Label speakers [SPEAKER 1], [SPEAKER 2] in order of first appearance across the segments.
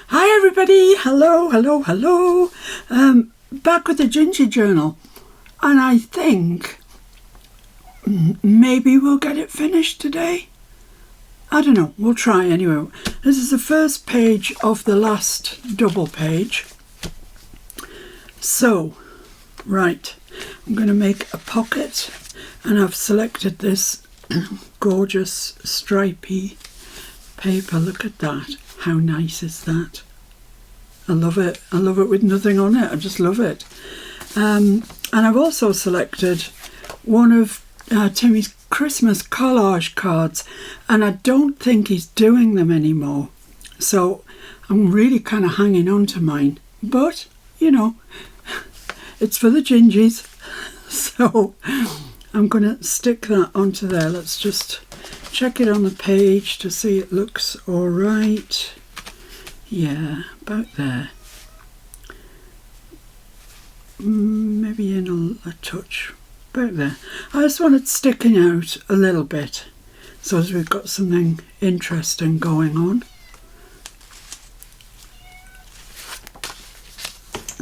[SPEAKER 1] Hi everybody, hello. Back with the Gingy Journal, and I think maybe we'll get it finished today. I don't know, we'll try anyway. This is the first page of the last double page. So, right, I'm going to make a pocket, and I've selected this gorgeous stripy paper. Look at that. How nice is that? I love it. I love it with nothing on it. I just love it. And I've also selected one of Timmy's Christmas collage cards, and I don't think he's doing them anymore. So I'm really kind of hanging on to mine. But, you know, it's for the Gingies. So I'm going to stick that onto there. Let's just check it on the page to see it looks all right. Yeah, about there. Maybe in a touch. About there. I just want it sticking out a little bit so as we've got something interesting going on.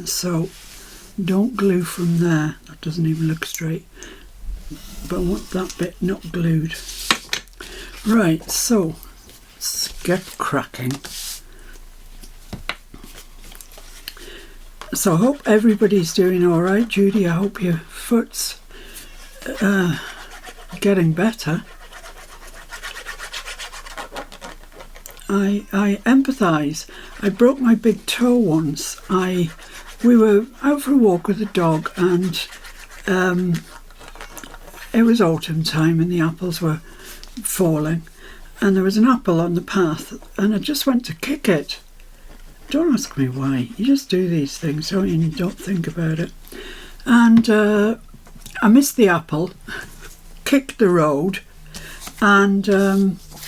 [SPEAKER 1] So don't glue from there. That doesn't even look straight. But I want that bit not glued. Right, so let's get cracking. So I hope everybody's doing all right. Judy, I hope your foot's getting better. I empathise. I broke my big toe once. We were out for a walk with the dog, and it was autumn time and the apples were falling, and there was an apple on the path, and I just went to kick it. Don't ask me why. You just do these things, don't you? And you don't think about it. And I missed the apple, kicked the road, and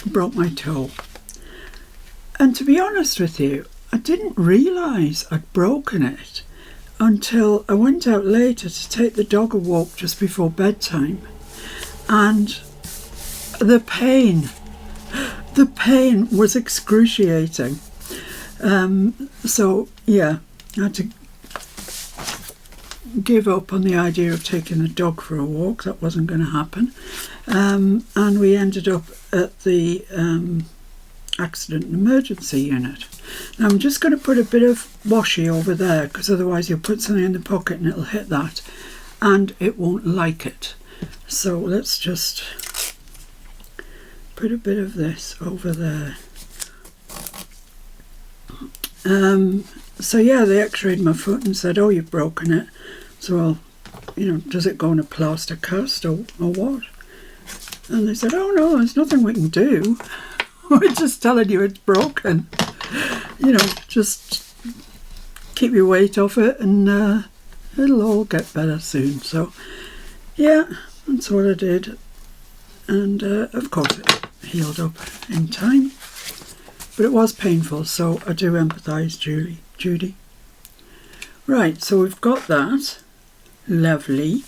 [SPEAKER 1] broke my toe. And to be honest with you, I didn't realise I'd broken it until I went out later to take the dog a walk just before bedtime. And the pain was excruciating. So yeah, I had to give up on the idea of taking the dog for a walk. That wasn't going to happen. And we ended up at the accident and emergency unit. Now I'm just going to put a bit of washi over there, because otherwise you'll put something in the pocket and it'll hit that and it won't like it. So let's just put a bit of this over there. So yeah, they x-rayed my foot and said, oh, you've broken it. So, well, you know, does it go in a plaster cast or what? And they said, oh no, there's nothing we can do. We're just telling you it's broken. You know, just keep your weight off it and it'll all get better soon. So yeah, that's what I did. And of course it healed up in time. But it was painful, so I do empathise, Judy. Right, so we've got that. Lovely.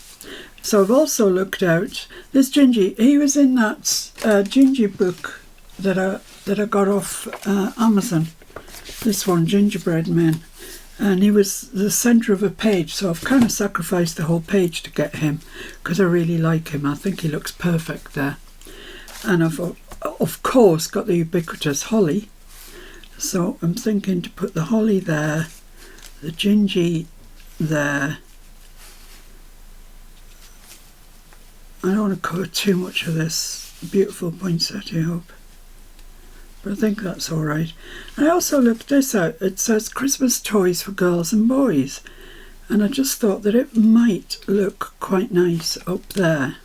[SPEAKER 1] So I've also looked out this Gingy. He was in that Gingy book that I got off Amazon. This one, Gingerbread Man. And he was the centre of a page, so I've kind of sacrificed the whole page to get him, because I really like him. I think he looks perfect there. And I've, of course, got the ubiquitous holly. So I'm thinking to put the holly there, the Gingy there. I don't want to cover too much of this beautiful poinsettia, I hope. But I think that's all right. And I also looked this out. It says Christmas toys for girls and boys. And I just thought that it might look quite nice up there,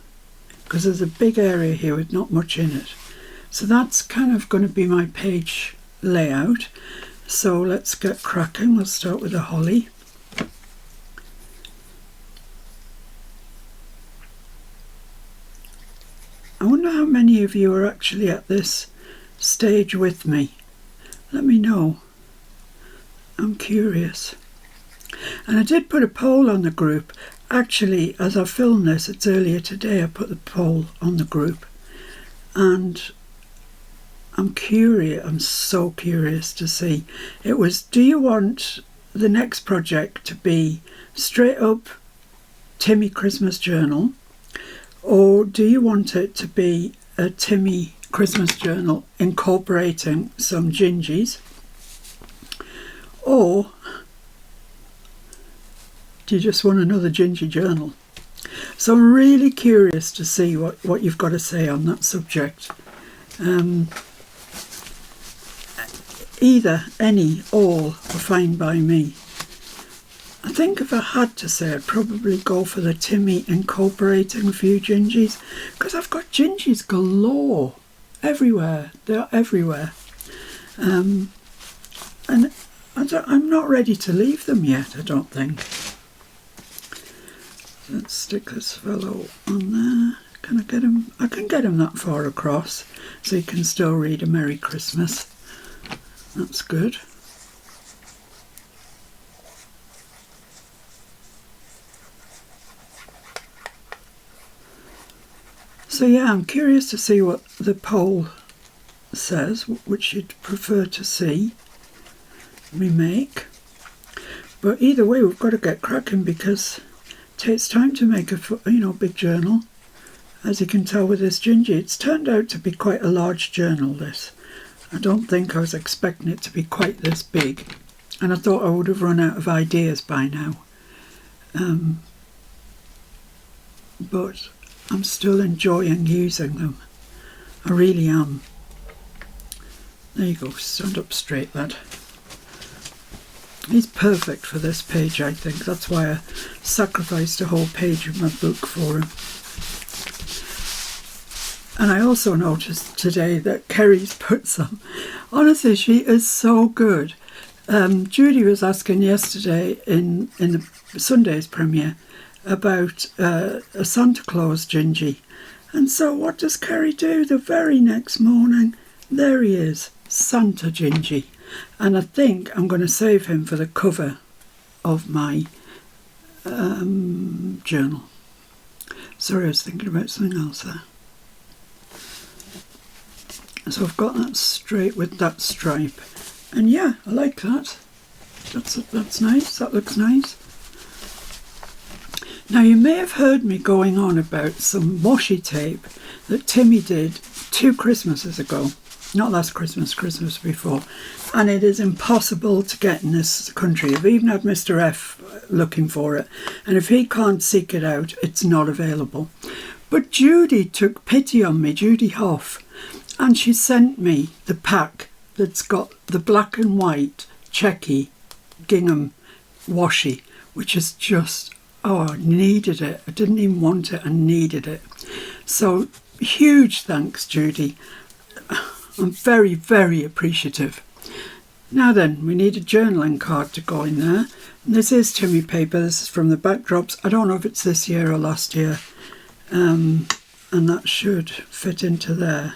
[SPEAKER 1] because there's a big area here with not much in it. So that's kind of going to be my page layout. So let's get cracking. We'll start with the holly. I wonder how many of you are actually at this stage with me. Let me know. I'm curious. And I did put a poll on the group. Actually, as I film this, it's earlier today, I put the poll on the group. And I'm curious. I'm so curious to see. It was, do you want the next project to be straight up Timmy Christmas journal, or do you want it to be a Timmy Christmas journal incorporating some gingies, or do you just want another gingy journal? So I'm really curious to see what you've got to say on that subject. Either, any, all are fine by me. I think if I had to say, I'd probably go for the Timmy incorporating a few gingies, because I've got gingies galore everywhere. They're everywhere. And I'm not ready to leave them yet, I don't think. Let's stick this fellow on there. Can I get him? I can get him that far across, so you can still read a Merry Christmas. That's good. So yeah, I'm curious to see what the poll says, which you'd prefer to see me make. But either way, we've got to get cracking, because it takes time to make a big journal. As you can tell with this gingy, it's turned out to be quite a large journal, this. I don't think I was expecting it to be quite this big, and I thought I would have run out of ideas by now. But I'm still enjoying using them. I really am. There you go, stand up straight, lad. He's perfect for this page, I think. That's why I sacrificed a whole page of my book for him. And I also noticed today that Kerry's put some. Honestly, she is so good. Judy was asking yesterday in the Sunday's premiere about a Santa Claus gingy. And so what does Kerry do? The very next morning, there he is, Santa gingy. And I think I'm going to save him for the cover of my journal. Sorry, I was thinking about something else there. So I've got that straight with that stripe, and yeah, I like that. That's nice. That looks nice. Now you may have heard me going on about some washi tape that Timmy did 2 Christmases ago. Not last Christmas, Christmas before. And it is impossible to get in this country. I've even had Mr. F looking for it. And if he can't seek it out, it's not available. But Judy took pity on me, Judy Hoff. And she sent me the pack that's got the black and white checky gingham washi, which is just, I needed it. I didn't even want it, I needed it. So huge thanks, Judy. I'm very, very appreciative. Now then, we need a journaling card to go in there. And this is Timmy paper. This is from the backdrops. I don't know if it's this year or last year. And that should fit into there.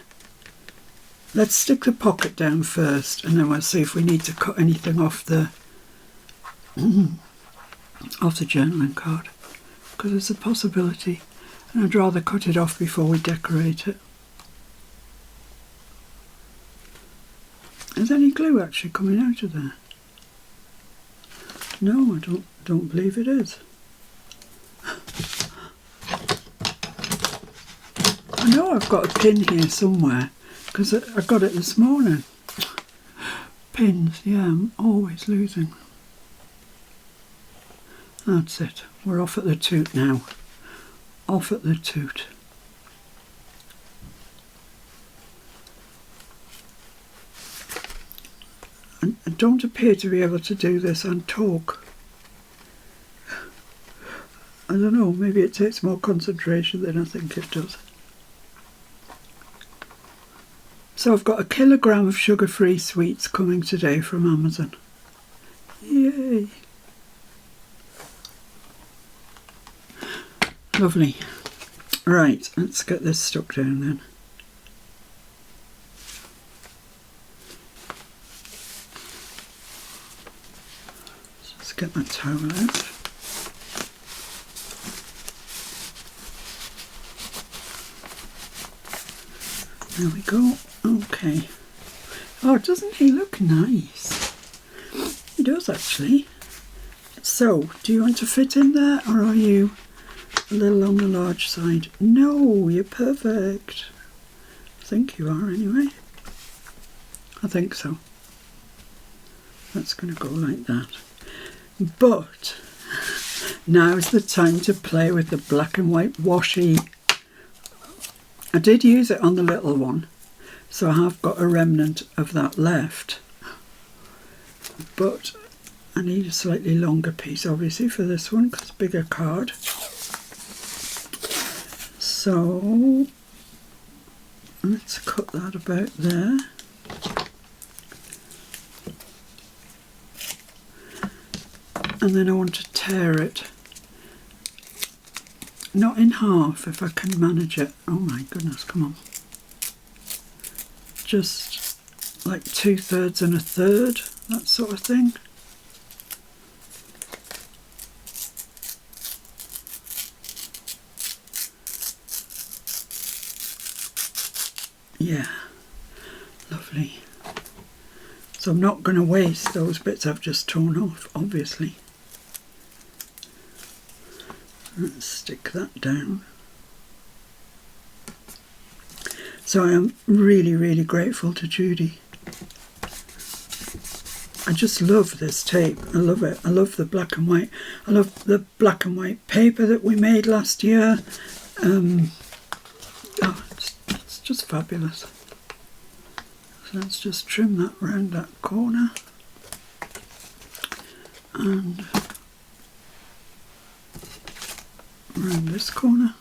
[SPEAKER 1] Let's stick the pocket down first, and then we'll see if we need to cut anything off the journaling card, because there's a possibility, and I'd rather cut it off before we decorate it. Is any glue actually coming out of there? No, I don't believe it is. I know I've got a pin here somewhere, because I got it this morning. Pins, yeah, I'm always losing. That's it. We're off at the toot now. Off at the toot. And I don't appear to be able to do this and talk. I don't know, maybe it takes more concentration than I think it does. So I've got 1 kilogram of sugar-free sweets coming today from Amazon. Yay! Lovely. Right, let's get this stuck down then. Let's get my towel out. There we go. Okay. Oh, doesn't he look nice? He does actually. So, do you want to fit in there, or are you a little on the large side? No, you're perfect. I think you are anyway. I think so. That's going to go like that. But now's the time to play with the black and white washi. I did use it on the little one, so I have got a remnant of that left. But I need a slightly longer piece, obviously, for this one, because bigger card. So let's cut that about there. And then I want to tear it, not in half if I can manage it. Oh my goodness, come on. Just like 2/3 and 1/3, that sort of thing. Yeah, lovely. So I'm not going to waste those bits I've just torn off, obviously. Let's stick that down. So I am really, really grateful to Judy. I just love this tape. I love it. I love the black and white. I love the black and white paper that we made last year. It's just fabulous. So let's just trim that round that corner. And around this corner.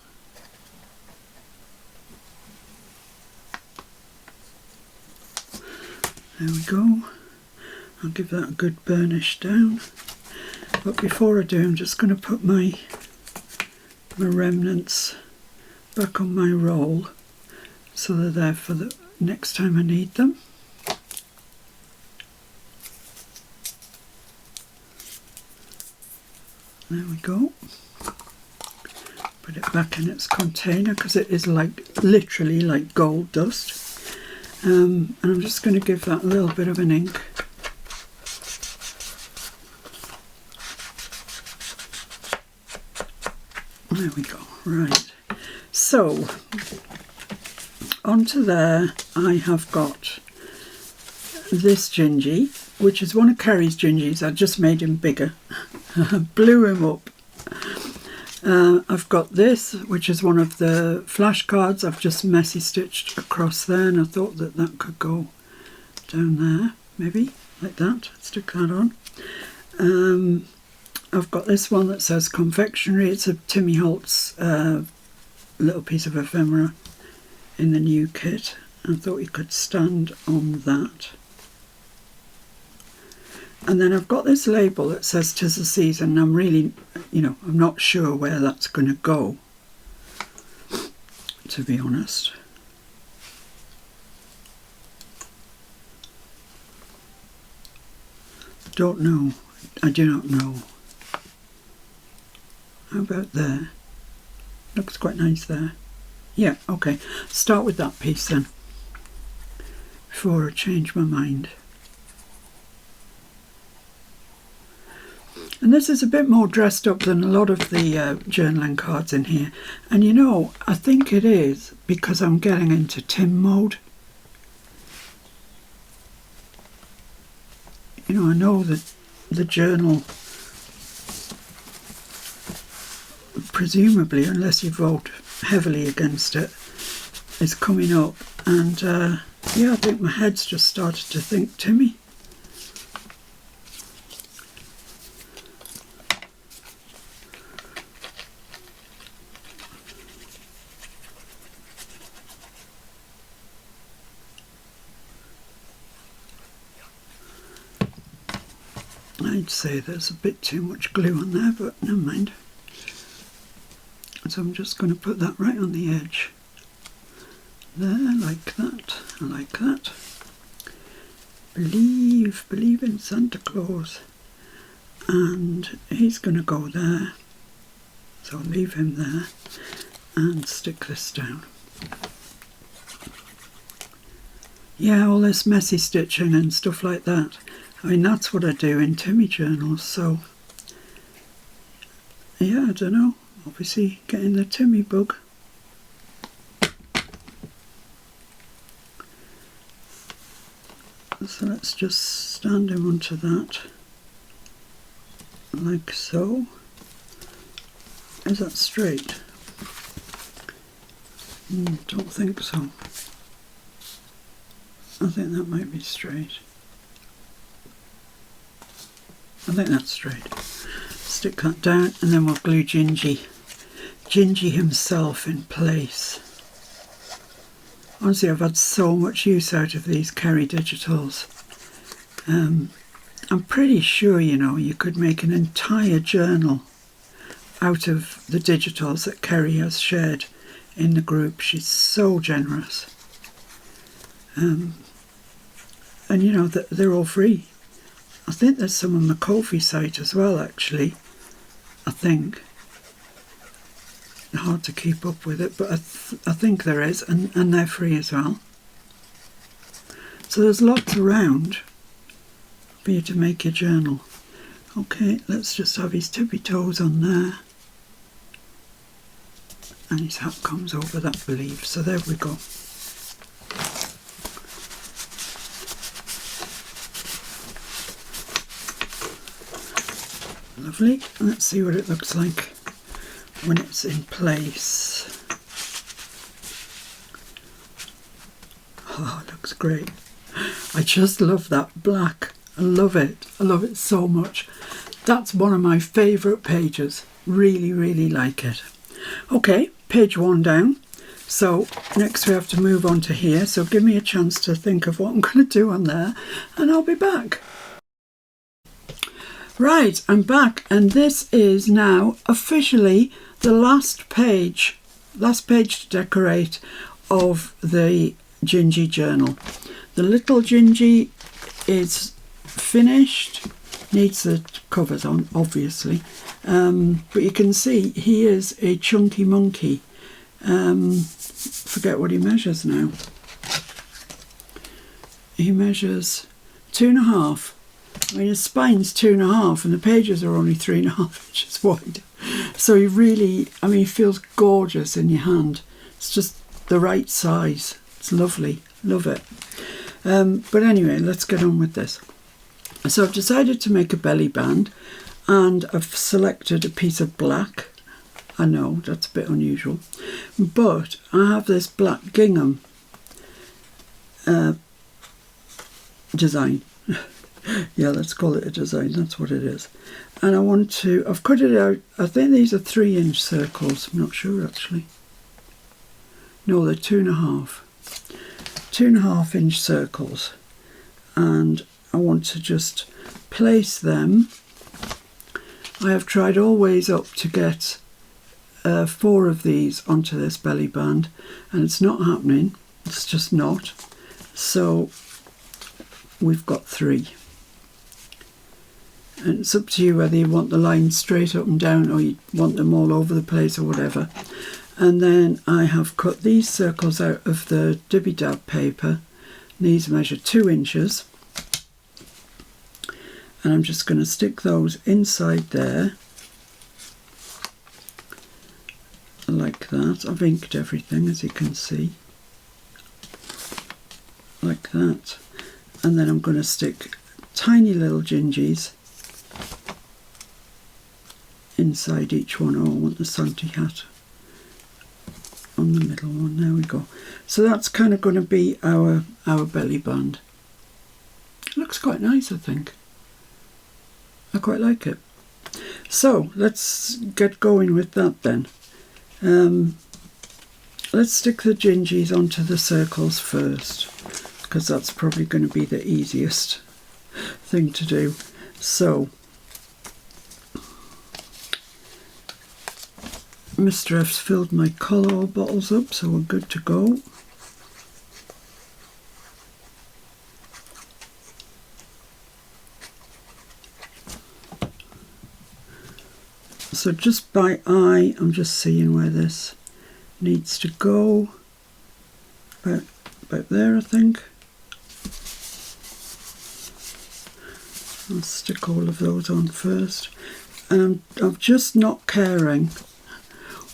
[SPEAKER 1] There we go. I'll give that a good burnish down. But before I do, I'm just going to put my remnants back on my roll so they're there for the next time I need them. There we go. Put it back in its container because it is literally like gold dust. And I'm just going to give that a little bit of an ink. There we go. Right. So onto there I have got this gingy, which is one of Kerry's gingies. I just made him bigger. Blew him up. I've got this, which is one of the flashcards. I've just messy stitched across there, and I thought that that could go down there, maybe like that. Stick that on. I've got this one that says confectionery. It's a Timmy Holtz little piece of ephemera in the new kit. I thought you could stand on that. And then I've got this label that says 'tis the season. I'm really, I'm not sure where that's going to go, to be honest. Don't know. I do not know. How about there? Looks quite nice there. Yeah, okay. Start with that piece then, before I change my mind. And this is a bit more dressed up than a lot of the journaling cards in here. And I think it is because I'm getting into Tim mode. I know that the journal, presumably, unless you vote heavily against it, is coming up. And yeah, I think my head's just started to think Timmy. I'd say there's a bit too much glue on there, but never mind. So I'm just going to put that right on the edge. There, like that. I like that. Believe in Santa Claus. And he's going to go there. So I'll leave him there and stick this down. Yeah, all this messy stitching and stuff like that. I mean, that's what I do in Timmy journals, so yeah, I don't know. Obviously getting the Timmy bug. So let's just stand him onto that, like so. Is that straight? Don't think so. I think that might be straight. I think that's straight. Stick that down and then we'll glue Gingy himself in place. Honestly, I've had so much use out of these Kerry digitals. I'm pretty sure, you know, you could make an entire journal out of the digitals that Kerry has shared in the group. She's so generous. And you know, they're all free. I think there's some on the Ko-fi site as well, actually. I think. Hard to keep up with it, but I think there is, and they're free as well. So there's lots around for you to make your journal. Okay, let's just have his tippy toes on there. And his hat comes over that sleeve, so there we go. Lovely. Let's see what it looks like when it's in place. Oh, it looks great. I just love that black. I love it. I love it so much. That's one of my favourite pages. Really, really like it. Okay, page 1 down. So next we have to move on to here. So give me a chance to think of what I'm going to do on there and I'll be back. Right, I'm back, and this is now officially the last page to decorate of the Gingy journal. The little Gingy is finished, needs the covers on obviously, but you can see he is a chunky monkey. Forget what he measures now. He measures 2.5. I mean, his spine's 2.5 and the pages are only 3.5 inches wide. So he really, I mean, he feels gorgeous in your hand. It's just the right size. It's lovely. Love it. But anyway, let's get on with this. So I've decided to make a belly band and I've selected a piece of black. I know, that's a bit unusual. But I have this black gingham design. Yeah, let's call it a design, that's what it is. And I want to, I've cut it out, I think these are 3-inch circles, I'm not sure actually. No, they're 2.5. 2.5-inch circles. And I want to just place them. I have tried all ways up to get 4 of these onto this belly band, and it's not happening, it's just not. So we've got 3. And it's up to you whether you want the lines straight up and down or you want them all over the place or whatever. And then I have cut these circles out of the Dibby Dab paper. These measure 2 inches. And I'm just going to stick those inside there. Like that. I've inked everything, as you can see. Like that. And then I'm going to stick tiny little gingies inside each one. Oh, I want the Santi hat on the middle one. There we go. So that's kind of going to be our belly band. It looks quite nice, I think. I quite like it. So let's get going with that then. Let's stick the gingies onto the circles first, because that's probably going to be the easiest thing to do. So Mr. F's filled my colour bottles up, so we're good to go. So just by eye, I'm just seeing where this needs to go. About there, I think. I'll stick all of those on first. And I'm just not caring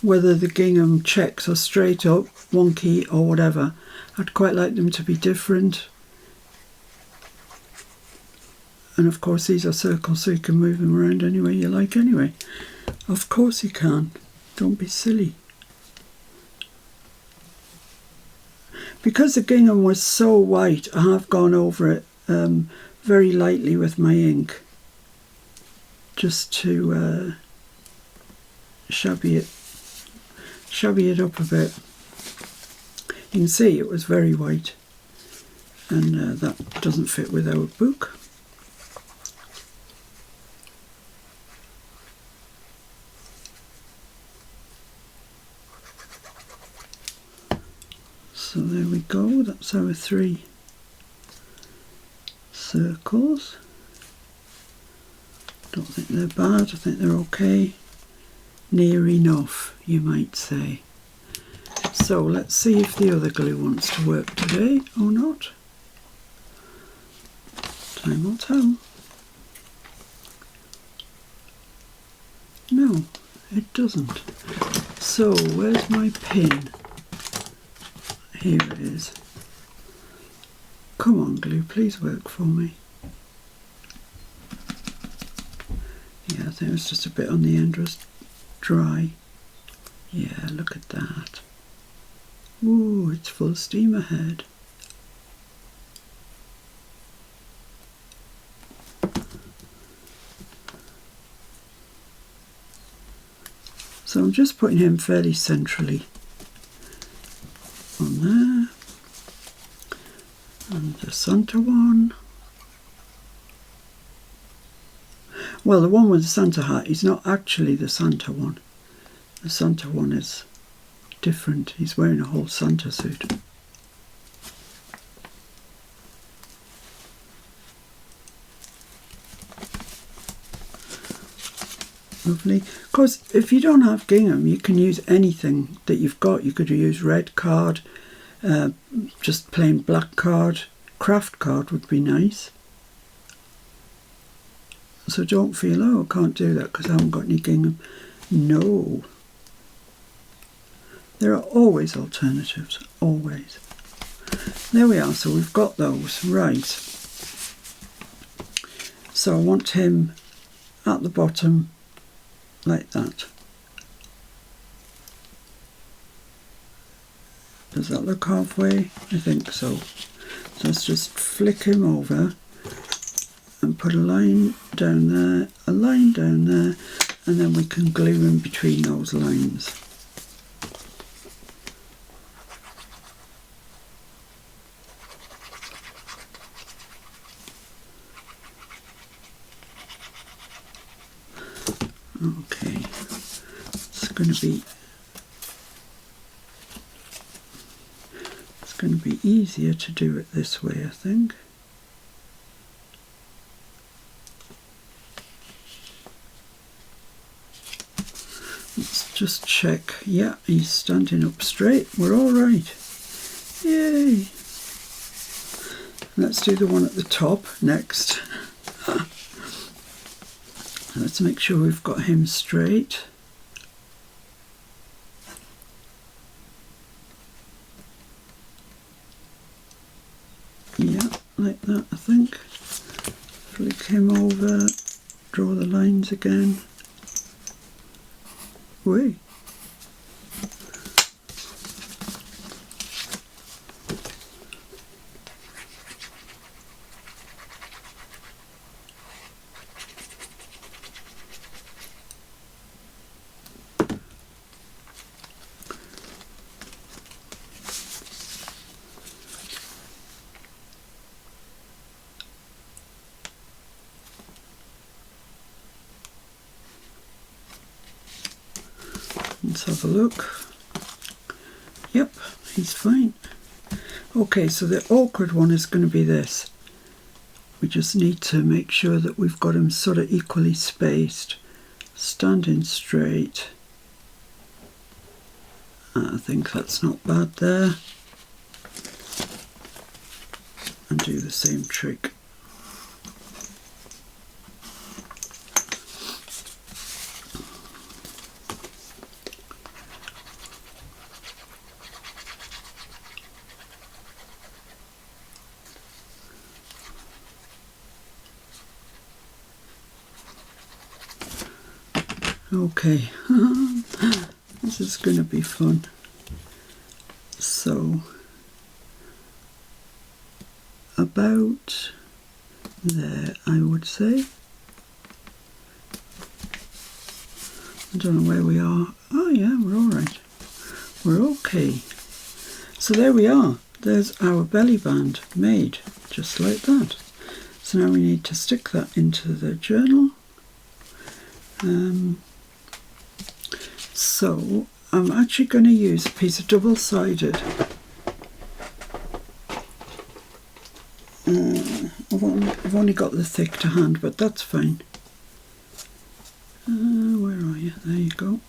[SPEAKER 1] whether the gingham checks are straight up, wonky or whatever. I'd quite like them to be different. And of course these are circles so you can move them around any way you like anyway. Of course you can. Don't be silly. Because the gingham was so white, I have gone over it very lightly with my ink, just to shabby it up a bit. You can see it was very white, and that doesn't fit with our book. So there we go, that's our 3 circles. Don't think they're bad, I think they're okay. Near enough, you might say. So let's see if the other glue wants to work today or not. Time will tell. No, it doesn't. So where's my pin? Here it is. Come on, glue, please work for me. Yeah, I think it was just a bit on the end was dry. Yeah, look at that. Ooh, it's full steam ahead. So I'm just putting him fairly centrally on there. And the Santa one. Well, the one with the Santa hat is not actually the Santa one. The Santa one is different. He's wearing a whole Santa suit. Lovely. Of course, if you don't have gingham, you can use anything that you've got. You could use red card, just plain black card. Craft card would be nice. So don't feel, oh, I can't do that because I haven't got any gingham. No. There are always alternatives, always. There we are, so we've got those, right. So I want him at the bottom like that. Does that look halfway? I think so. So let's just flick him over and put a line down there, a line down there, and then we can glue in between those lines. Okay, it's going to be easier to do it this way, I think. Let's just check. Yeah, he's standing up straight. We're all right. Yay! Let's do the one at the top next. Let's make sure we've got him straight. Yeah, like that, I think. Flick him over, draw the lines again. Wait. Let's have a look. Yep, he's fine. Okay, so the awkward one is going to be this. We just need to make sure that we've got him sort of equally spaced. Standing straight. I think that's not bad there. And do the same trick. Okay, this is going to be fun. So, about there, I would say. I don't know where we are. Oh yeah, we're all right. We're okay. So there we are. There's our belly band made, just like that. So now we need to stick that into the journal. So I'm actually going to use a piece of double-sided. I've only got the thick to hand, but that's fine. Where are you? There you go.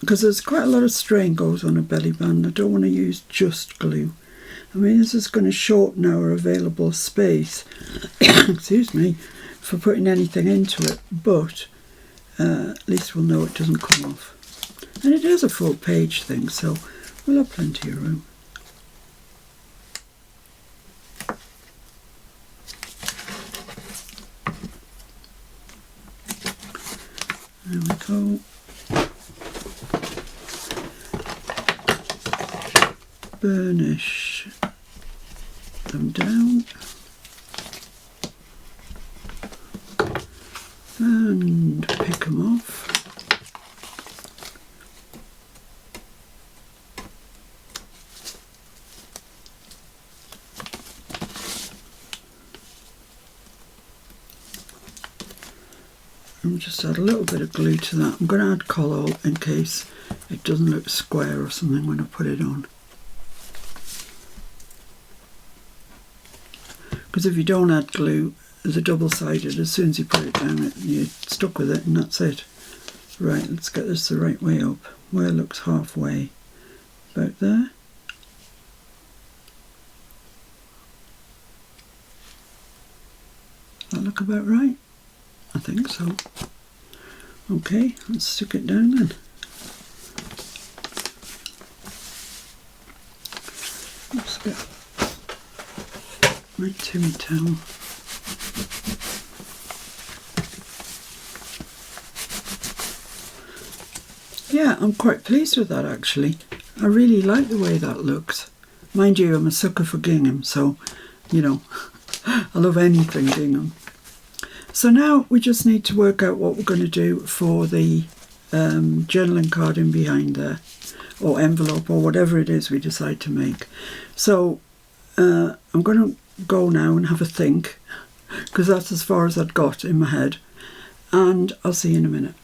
[SPEAKER 1] Because there's quite a lot of strain goes on a belly band. I don't want to use just glue. I mean, this is going to shorten our available space, excuse me, for putting anything into it, but at least we'll know it doesn't come off. And it is a full page thing, so we'll have plenty of room. There we go. Burnish them down. And pick them off. And just add a little bit of glue to that. I'm going to add colour in case it doesn't look square or something when I put it on. Because if you don't add glue, the double-sided, as soon as you put it down, you're stuck with it and that's it. Right, let's get this the right way up. Where it looks halfway. About there. That look about right? I think so. Okay, let's stick it down then. Let's get my Timmy towel. Yeah, I'm quite pleased with that actually. I really like the way that looks. Mind you, I'm a sucker for gingham, so, you know, I love anything gingham. So now we just need to work out what we're going to do for the journaling card in behind there, or envelope, or whatever it is we decide to make. So I'm going to go now and have a think, because that's as far as I'd got in my head, and I'll see you in a minute.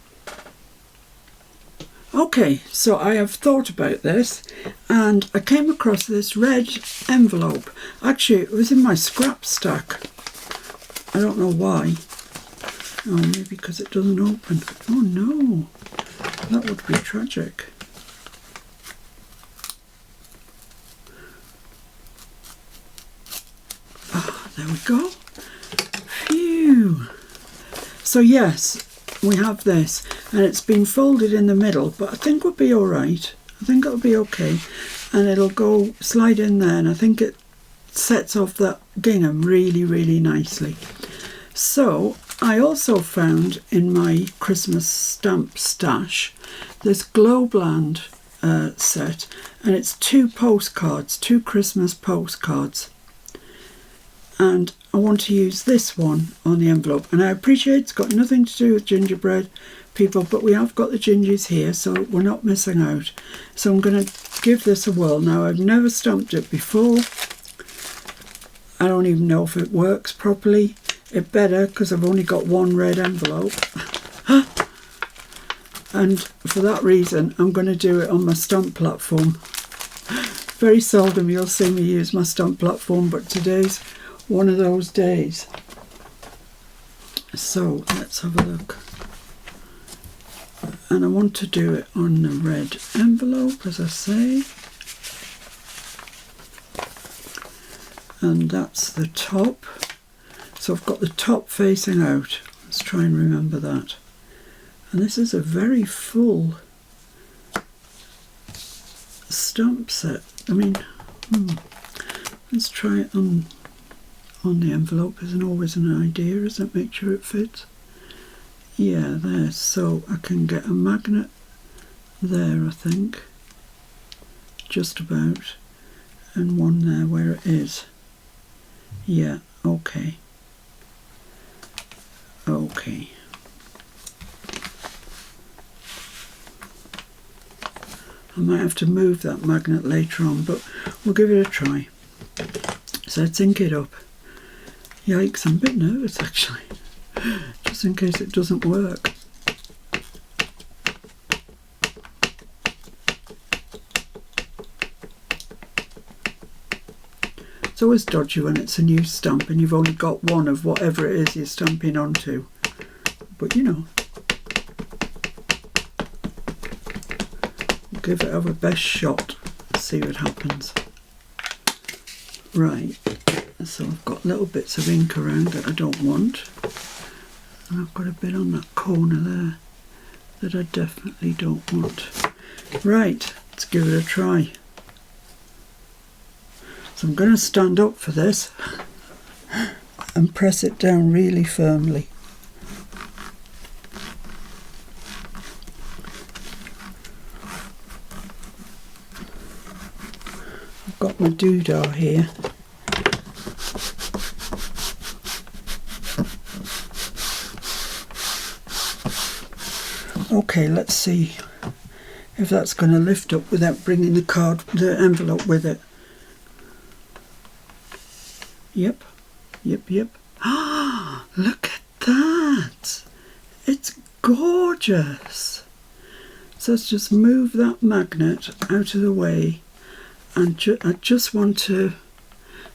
[SPEAKER 1] Okay, so I have thought about this and I came across this red envelope. Actually, it was in my scrap stack. I don't know why. Oh, maybe because it doesn't open. Oh no, that would be tragic. Ah, there we go. Phew. So yes, we have this, and it's been folded in the middle, but I think we'll be all right. I think it'll be okay, and it'll go slide in there, and I think it sets off that gingham really, really nicely. So I also found in my Christmas stamp stash this Globland set, and it's 2 postcards, 2 Christmas postcards, and I want to use this one on the envelope. And I appreciate it's got nothing to do with gingerbread, people, but we have got the gingies here, so we're not missing out. So I'm going to give this a whirl. Now, I've never stamped it before. I don't even know if it works properly. It better, because I've only got one red envelope. And for that reason, I'm going to do it on my stamp platform. Very seldom you'll see me use my stamp platform, but today's one of those days. So let's have a look. And I want to do it on the red envelope, as I say. And that's the top. So I've got the top facing out. Let's try and remember that. And this is a very full stamp set. I mean, let's try it on the envelope. Isn't always an idea, isn't it? Make sure it fits. Yeah, there, so I can get a magnet there, I think, just about, and one there where it is. Yeah, okay. Okay. I might have to move that magnet later on, but we'll give it a try. So let's ink it up. Yikes, I'm a bit nervous actually, just in case it doesn't work. It's always dodgy when it's a new stamp and you've only got one of whatever it is you're stamping onto. But you know, we'll give it our best shot, see what happens. Right, so I've got little bits of ink around that I don't want. And I've got a bit on that corner there that I definitely don't want. Right, let's give it a try. So I'm going to stand up for this and press it down really firmly. I've got my doodah here. Okay, let's see if that's going to lift up without bringing the envelope with it. Yep. Ah, look at that. It's gorgeous. So let's just move that magnet out of the way. And I just want to, there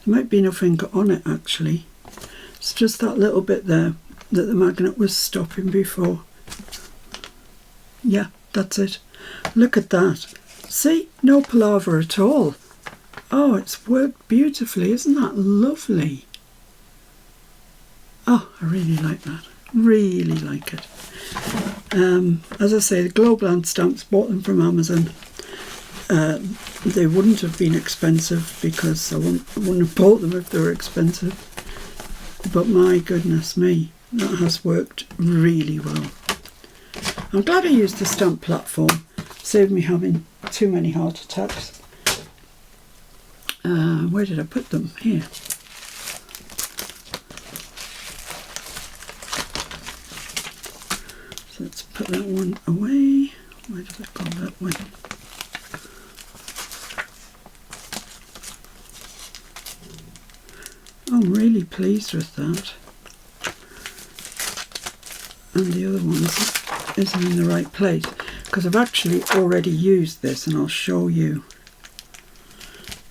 [SPEAKER 1] might be enough ink on it actually. It's just that little bit there that the magnet was stopping before. Yeah, that's it. Look at that. See, no palaver at all. Oh, it's worked beautifully. Isn't that lovely? Oh, I really like that. Really like it. As I say, the Globland stamps, bought them from Amazon. They wouldn't have been expensive because I wouldn't have bought them if they were expensive. But my goodness me, that has worked really well. I'm glad I used the stamp platform. Saved me having too many heart attacks. Where did I put them? Here. So let's put that one away. Where did it go that way? I'm really pleased with that. And the other one isn't in the right place because I've actually already used this, and I'll show you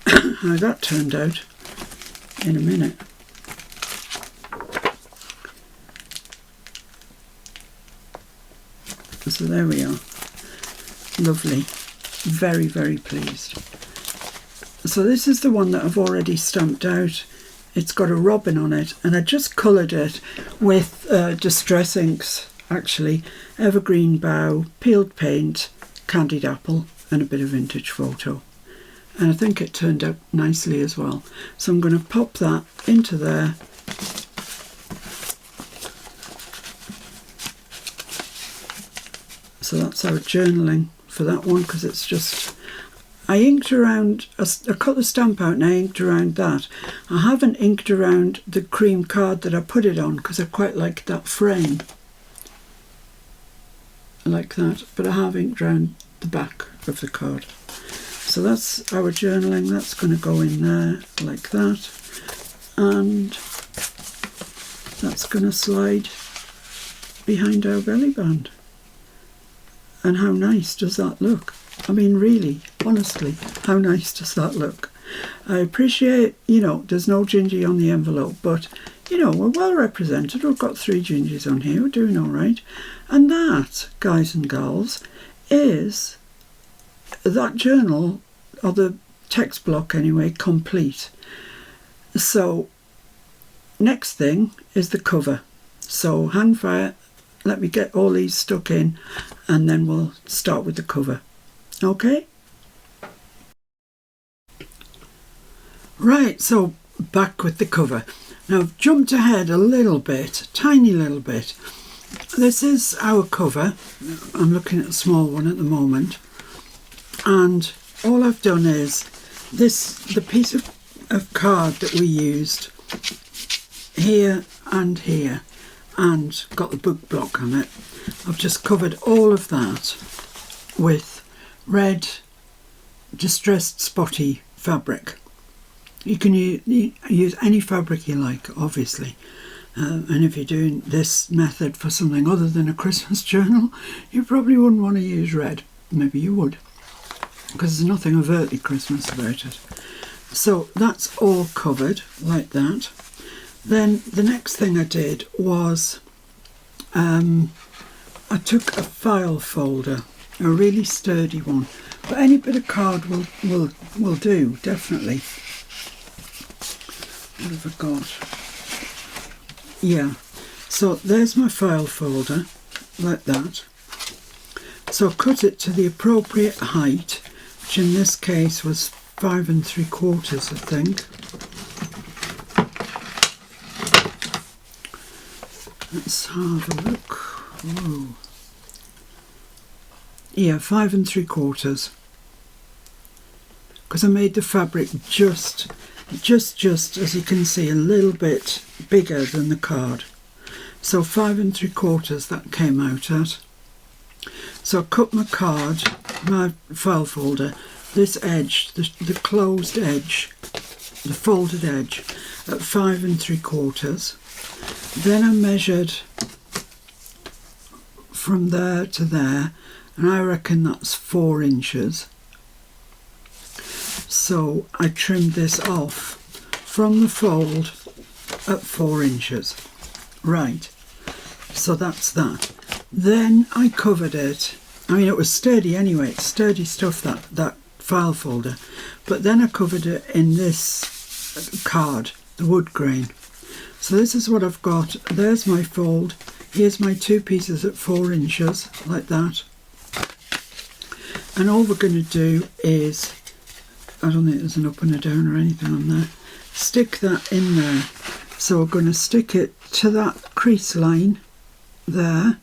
[SPEAKER 1] how that turned out in a minute. So there we are. Lovely. Very, very pleased. So this is the one that I've already stamped out. It's got a robin on it, and I just coloured it with Distress inks, actually. Evergreen Bough, peeled paint, candied apple, and a bit of vintage photo. And I think it turned out nicely as well. So I'm going to pop that into there. So that's our journaling for that one, because it's just, I inked around, I cut the stamp out and I inked around that. I haven't inked around the cream card that I put it on because I quite like that frame. Like that, but I have inked around the back of the card. So that's our journaling, that's going to go in there like that. And that's going to slide behind our belly band. And how nice does that look? I mean, really, honestly, how nice does that look? I appreciate, you know, there's no gingy on the envelope, but, you know, we're well represented. We've got 3 gingies on here. We're doing all right. And that, guys and gals, is that journal, or the text block anyway, complete. So, next thing is the cover. So, hang fire. Let me get all these stuck in and then we'll start with the cover. Okay? Right, so back with the cover. Now I've jumped ahead a little bit, tiny little bit, this is our cover. I'm looking at a small one at the moment, and all I've done is the piece of card that we used here and here, and got the book block on it. I've just covered all of that with red distressed spotty fabric. You can use any fabric you like, obviously. And if you're doing this method for something other than a Christmas journal, you probably wouldn't want to use red. Maybe you would, because there's nothing overtly Christmas about it. So that's all covered like that. Then the next thing I did was I took a file folder, a really sturdy one, but any bit of card will do, definitely. What have I got? Yeah, so there's my file folder, like that. So I cut it to the appropriate height, which in this case was 5 3/4, I think. Let's have a look. Whoa. Yeah, 5 3/4. Because I made the fabric just as you can see, a little bit bigger than the card. So 5 3/4 that came out at. So I cut my card, my file folder, this edge, the closed edge, the folded edge, at 5 3/4. Then I measured from there to there, and I reckon that's 4 inches. So I trimmed this off from the fold at 4 inches. Right, so that's that. Then I covered it. I mean, it was sturdy anyway, it's sturdy stuff, that file folder. But then I covered it in this card, the wood grain. So this is what I've got. There's my fold. Here's my 2 pieces at 4 inches, like that. And all we're going to do is, I don't think there's an up and a down or anything on there, stick that in there. So we're going to stick it to that crease line there,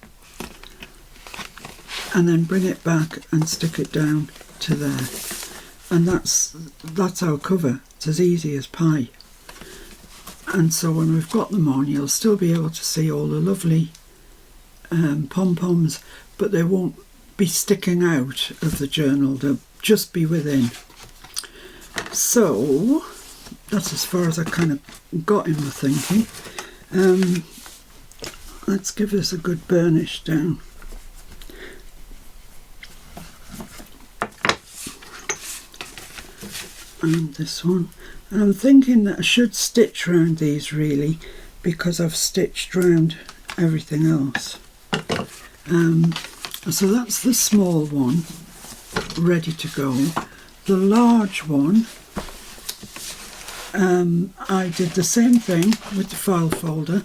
[SPEAKER 1] and then bring it back and stick it down to there. And that's our cover. It's as easy as pie. And so when we've got them on, you'll still be able to see all the lovely pom-poms, but they won't be sticking out of the journal, they'll just be within. So that's as far as I kind of got in my thinking. Let's give this a good burnish down. And this one. And I'm thinking that I should stitch round these really, because I've stitched round everything else. So that's the small one ready to go. The large one, I did the same thing with the file folder,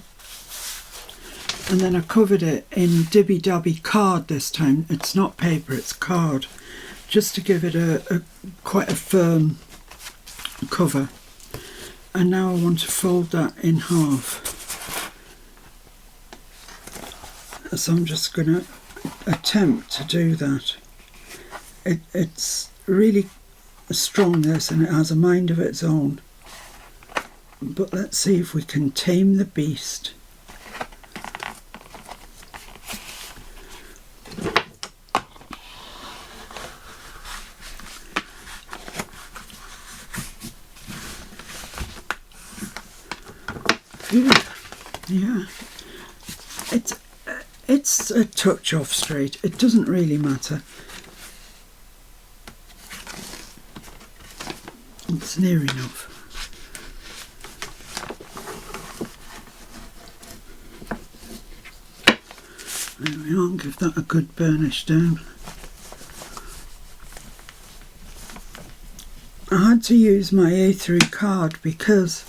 [SPEAKER 1] and then I covered it in Dibby Dabby card this time. It's not paper, it's card, just to give it a quite a firm cover. And now I want to fold that in half. So I'm just going to attempt to do that. It's really strong, this, and it has a mind of its own. But let's see if we can tame the beast. Yeah, it's a touch off straight. It doesn't really matter. It's near enough. There we are. Give that a good burnish down. I had to use my A3 card because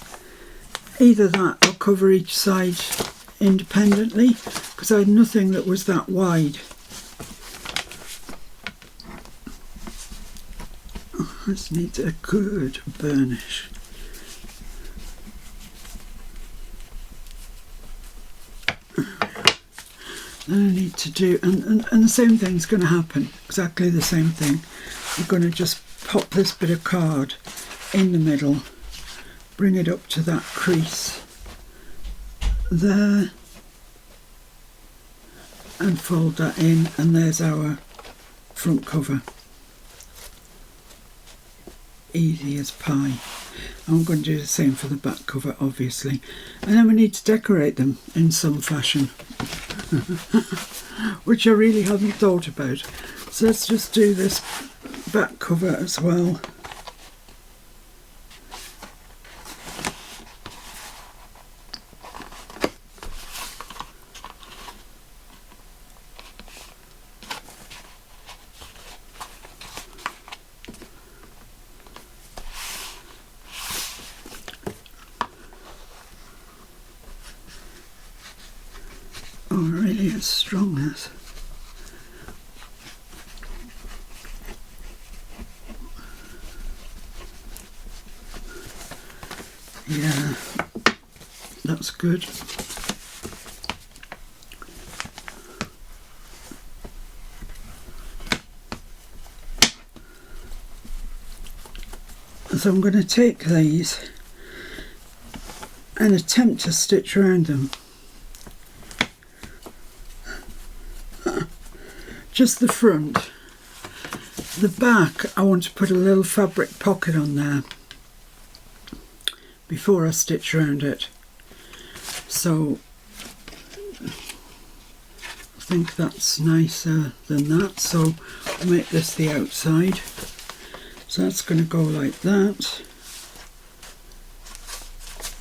[SPEAKER 1] either that or cover each side independently, because I had nothing that was that wide. This needs a good burnish. Then I need to do, and the same thing's going to happen, exactly the same thing. We're going to just pop this bit of card in the middle, bring it up to that crease there, and fold that in, and there's our front cover. Easy as pie. I'm going to do the same for the back cover, obviously, and then we need to decorate them in some fashion, which I really haven't thought about. So let's just do this back cover as well. Oh, it really is strong, this. Yeah, that's good. So I'm going to take these and attempt to stitch around them. Just the front. The back, I want to put a little fabric pocket on there before I stitch around it. So I think that's nicer than that. So I'll make this the outside. So that's going to go like that.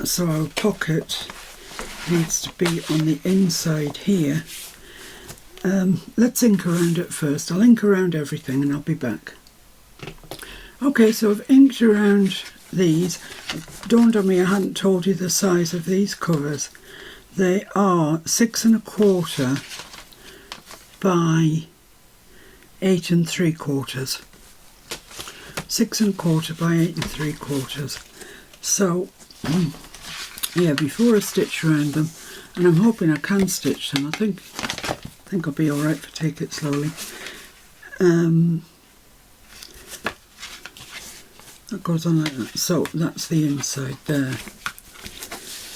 [SPEAKER 1] So our pocket needs to be on the inside here. Let's ink around it first. I'll ink around everything and I'll be back. Okay, so I've inked around these. It dawned on me I hadn't told you the size of these covers. They are 6 1/4 by 8 3/4. 6 1/4 by 8 3/4. So yeah, before I stitch around them, and I'm hoping I can stitch them. I think I'll be all right if I take it slowly. That goes on like that. So that's the inside there.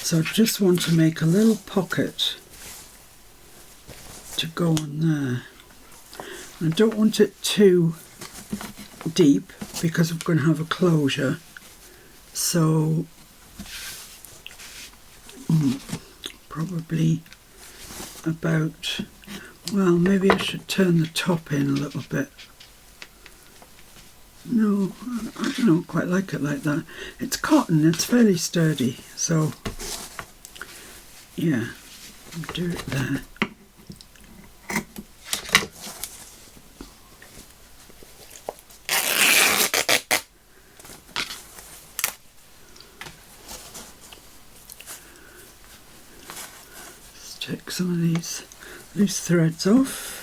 [SPEAKER 1] So I just want to make a little pocket to go on there. I don't want it too deep because I'm going to have a closure. So probably about, well, maybe I should turn the top in a little bit. No, I don't quite like it like that. It's cotton, it's fairly sturdy, so yeah, I'll do it there. Let's take some of these loose threads off.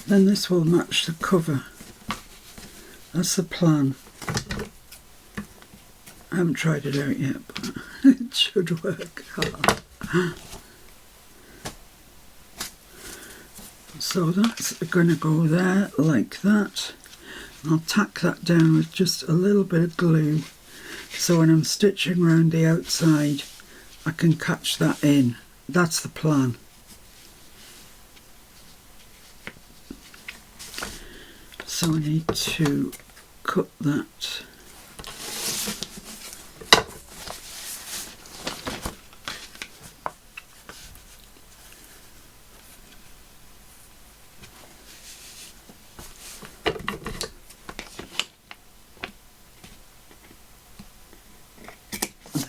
[SPEAKER 1] Then this will match the cover. That's the plan. I haven't tried it out yet, but it should work. So that's going to go there like that. I'll tack that down with just a little bit of glue, so when I'm stitching around the outside I can catch that in. That's the plan. So I need to cut that.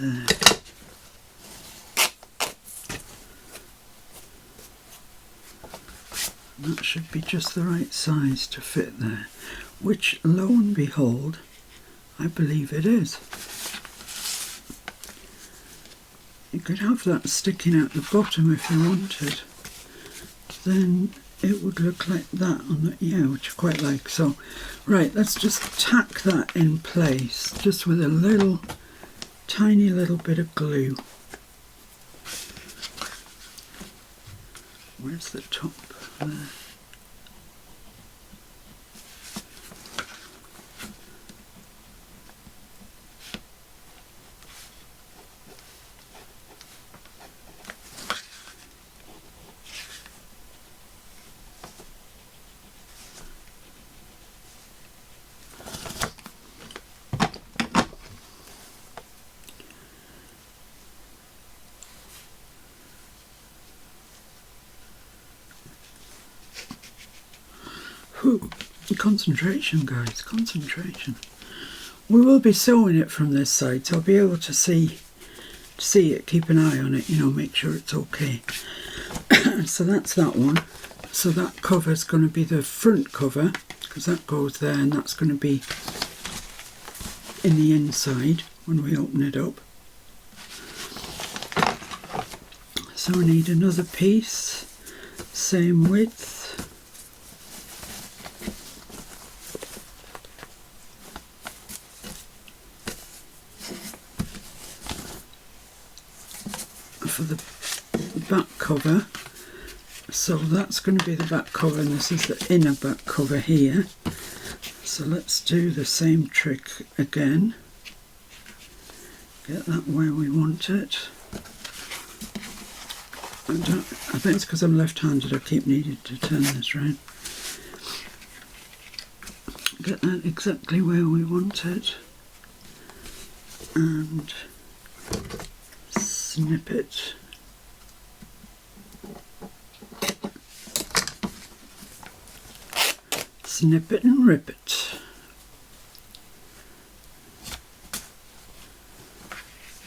[SPEAKER 1] There. That should be just the right size to fit there, which, lo and behold, I believe it is. You could have that sticking out the bottom if you wanted. Then it would look like that on the, yeah, which I quite like. So, right, let's just tack that in place, just with a little, tiny little bit of glue. Where's the top? There. Whew. Concentration, guys, concentration. We will be sewing it from this side, so I'll be able to see it, keep an eye on it, you know, make sure it's okay. So that's that one. So that cover is going to be the front cover, because that goes there, and that's going to be in the inside when we open it up. So I need another piece, same width. For the back cover, so that's going to be the back cover, and this is the inner back cover here. So let's do the same trick again, get that where we want it. I think it's because I'm left-handed, I keep needing to turn this round. Get that exactly where we want it, and snip it. Snip it and rip it.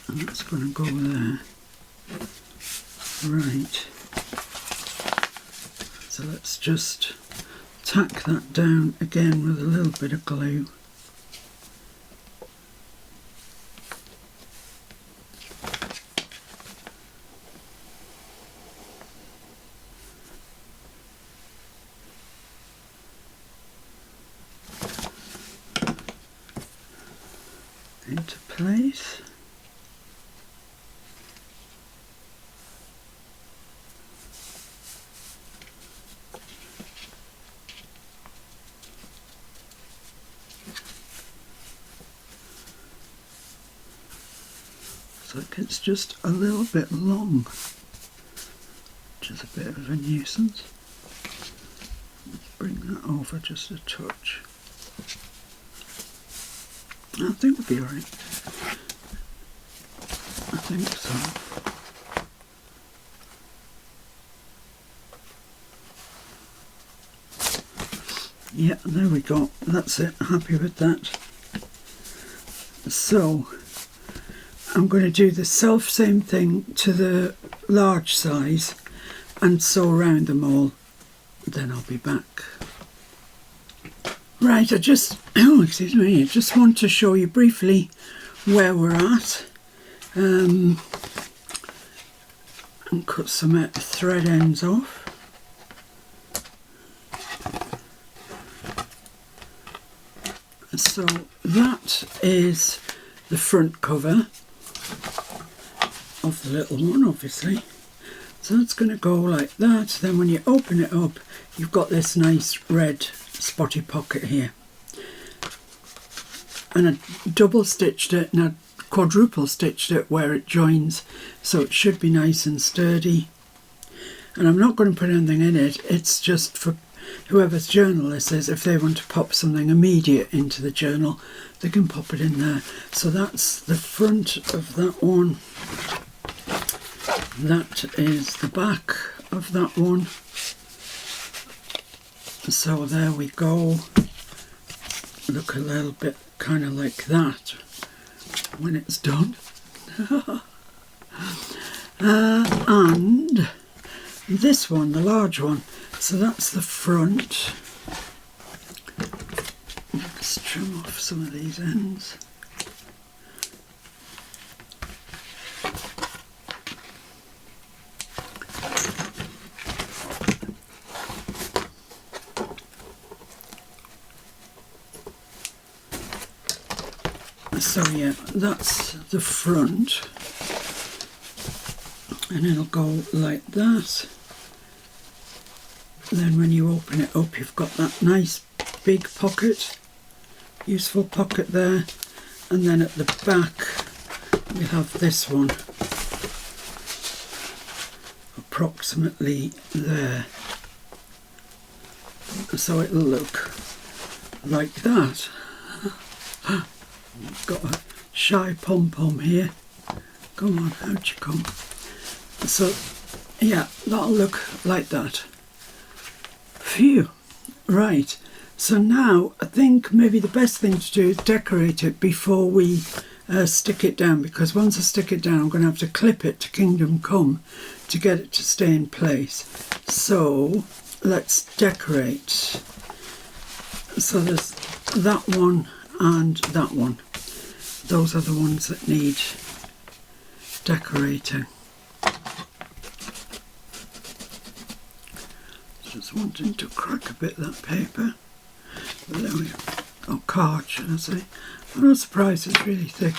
[SPEAKER 1] And that's going to go there. Right. So let's just tack that down again with a little bit of glue. Into place. So it's just a little bit long, which is a bit of a nuisance. Let's bring that over just a touch. I think we'll be alright. I think so. Yeah, there we go. That's it. Happy with that. So, I'm going to do the same thing to the large size and sew around them all. Then I'll be back. Right, I just want to show you briefly where we're at, and cut some thread ends off. So that is the front cover of the little one, obviously. So it's going to go like that. Then when you open it up, you've got this nice red spotty pocket here, and I double stitched it and I quadruple stitched it where it joins, so it should be nice and sturdy. And I'm not going to put anything in it, it's just for whoever's journal this is. If they want to pop something immediate into the journal, they can pop it in there. So that's the front of that one. That is the back of that one. So there we go. Look a little bit kind of like that when it's done. And this one, the large one, so that's the front. Let's trim off some of these ends. So yeah, that's the front, and it'll go like that. Then when you open it up, you've got that nice big pocket, useful pocket there, and then at the back we have this one, approximately there. So it'll look like that. Got a shy pom-pom here. Come on, out you come. So yeah, that'll look like that. Phew. Right, so now I think maybe the best thing to do is decorate it before we stick it down, because once I stick it down I'm going to have to clip it to Kingdom Come to get it to stay in place. So let's decorate. So there's that one and that one. Those are the ones that need decorating. Just wanting to crack a bit of that paper. But there we go. Oh, card, should I say. I'm not surprised it's really thick.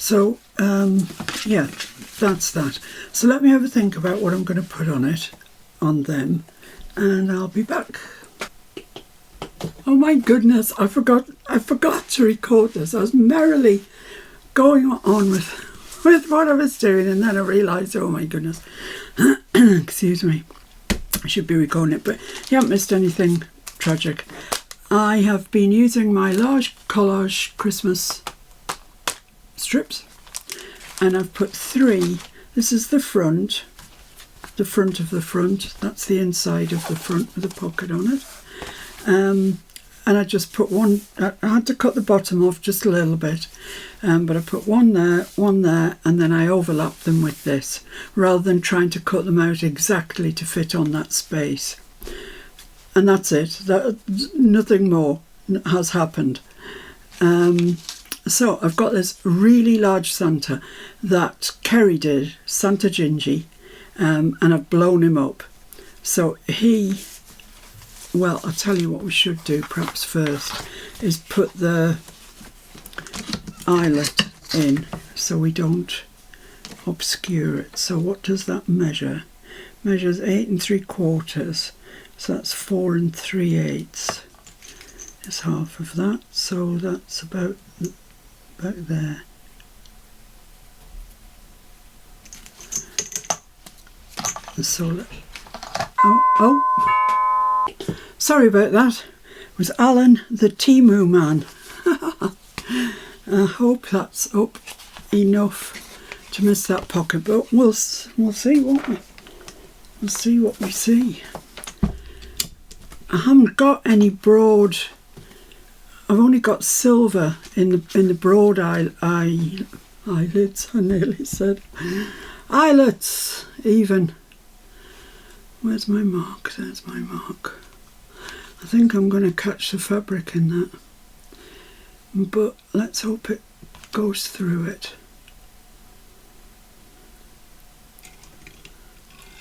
[SPEAKER 1] So, yeah, that's that. So let me have a think about what I'm going to put on it, on them, and I'll be back. Oh my goodness, I forgot to record this. I was merrily going on with what I was doing, and then I realised, oh my goodness, excuse me, I should be recording it, but you haven't missed anything tragic. I have been using my large collage Christmas strips, and I've put 3. This is the front of the front. That's the inside of the front with a pocket on it. And I just put one. I had to cut the bottom off just a little bit, but I put one there, and then I overlapped them with this, rather than trying to cut them out exactly to fit on that space. And that's it. Nothing more has happened. So I've got this really large Santa that Kerry did, Santa Gingy, and I've blown him up. So well, I'll tell you what we should do perhaps first, is put the eyelet in so we don't obscure it. So what does that measure? Measures 8 3/4. So that's 4 3/8 is half of that. So that's about there. So oh, sorry about that. It was Alan the Temu man. I hope that's up enough to miss that pocket, but we'll see, won't we? We'll see what we see. I haven't got any broad. I've only got silver in the broad eyelids. I nearly said eyelets even. Where's my mark? There's my mark. I think I'm going to catch the fabric in that, but let's hope it goes through it.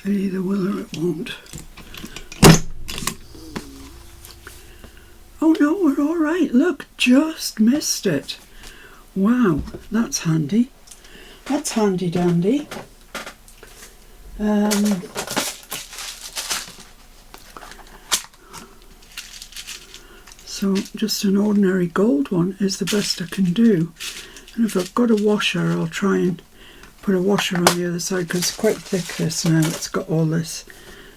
[SPEAKER 1] It either will or it won't. Oh no, we're all right. Look, just missed it. Wow, that's handy. That's handy dandy. So just an ordinary gold one is the best I can do. And if I've got a washer, I'll try and put a washer on the other side, because it's quite thick this now. It's got all this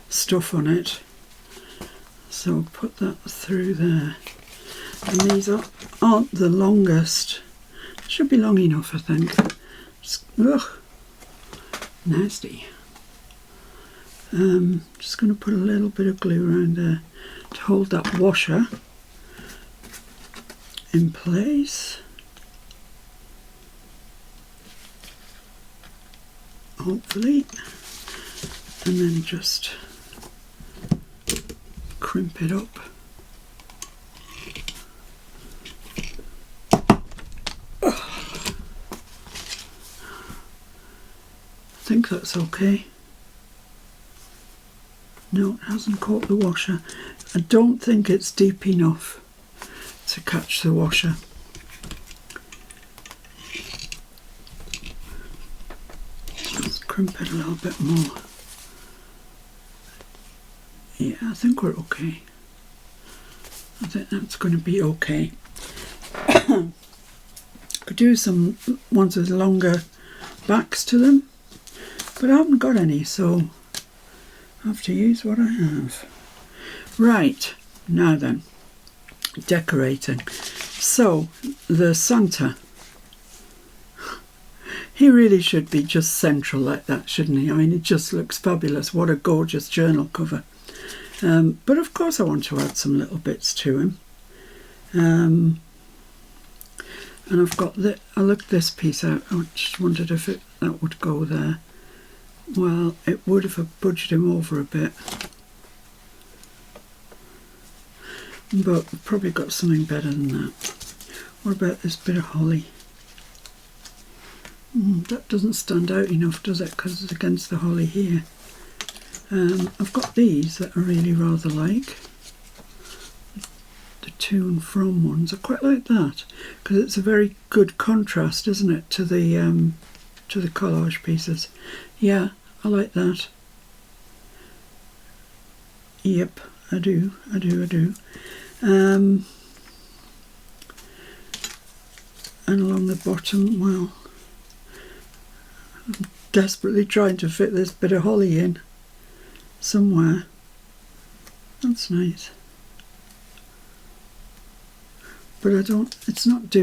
[SPEAKER 1] stuff on it. So put that through there. And these aren't the longest. Should be long enough, I think. Ugh, nasty. Just going to put a little bit of glue around there to hold that washer in place. Hopefully. And then just crimp it up. I think that's okay. No, it hasn't caught the washer. I don't think it's deep enough to catch the washer. crimp it a little bit more. Yeah, I think we're okay. I think that's going to be okay. Could do some ones with longer backs to them, but I haven't got any, so I have to use what I have. Right, now then, decorating. So, the Santa, he really should be just central like that, shouldn't he? I mean, it just looks fabulous. What a gorgeous journal cover. But of course I want to add some little bits to him. And I've got I looked this piece out. I just wondered if that would go there. Well, it would if I budged him over a bit. But I've probably got something better than that. What about this bit of holly? That doesn't stand out enough, does it? Because it's against the holly here. I've got these that I really rather like. The to and from ones. I quite like that because it's a very good contrast, isn't it, to the collage pieces. Yeah, I like that. Yep, I do. And along the bottom, well, I'm desperately trying to fit this bit of holly in somewhere. That's nice. But it's not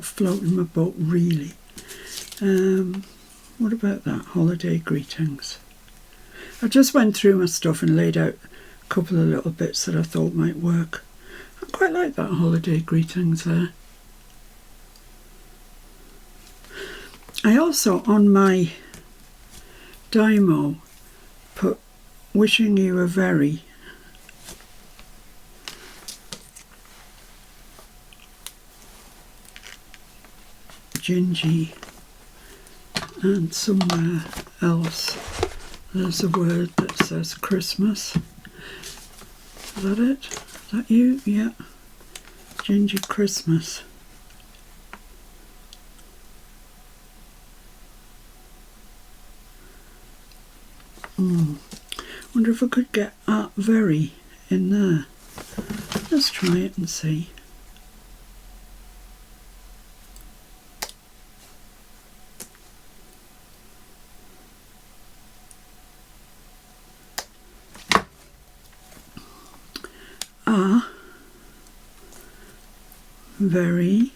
[SPEAKER 1] floating my boat really. What about that? Holiday greetings. I just went through my stuff and laid out a couple of little bits that I thought might work. I quite like that holiday greetings there. I also, on my Dymo, put wishing you a very gingy, and somewhere else there's a word that says Christmas. Is that it? Is that you? Yeah. Gingy Christmas. Wonder if I could get at very in there. Let's try it and see. Very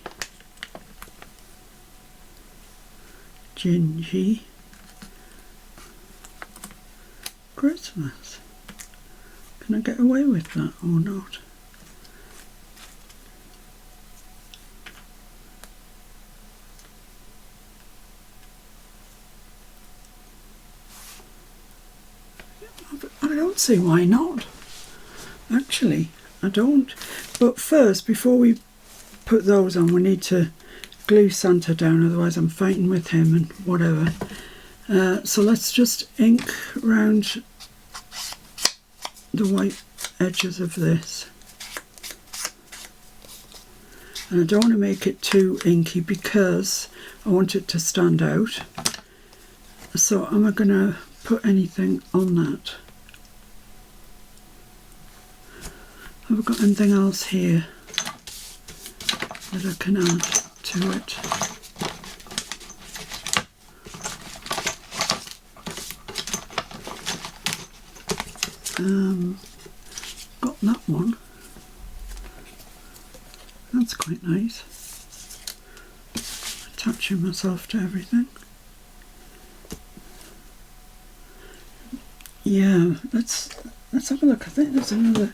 [SPEAKER 1] gingy Christmas. Can I get away with that or not? I don't see why not. Actually, I don't. But first, before we put those on, we need to glue Santa down, otherwise I'm fighting with him and whatever. So let's just ink around the white edges of this. And I don't want to make it too inky because I want it to stand out. So am I going to put anything on that? Have I got anything else here that I can add to it? Got that one. That's quite nice. Attaching myself to everything. Yeah, let's have a look. I think there's another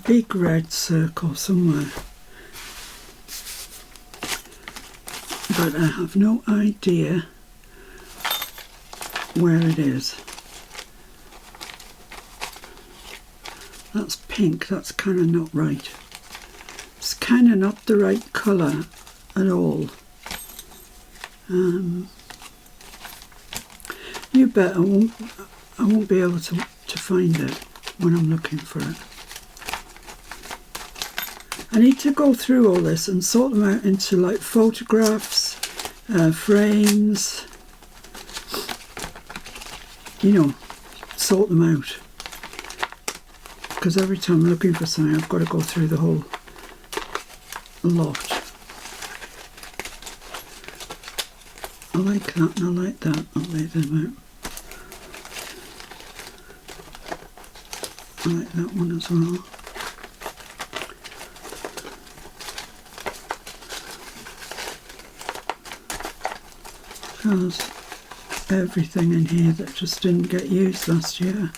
[SPEAKER 1] big red circle somewhere, but I have no idea where it is. That's pink. That's kind of not right. It's kind of not the right colour at all. You bet I won't be able to find it when I'm looking for it. I need to go through all this and sort them out into like photographs, frames, you know, sort them out. Because every time I'm looking for something, I've got to go through the whole lot. I like that and I like that. I'll lay them out. I like that one as well. There's everything in here that just didn't get used last year.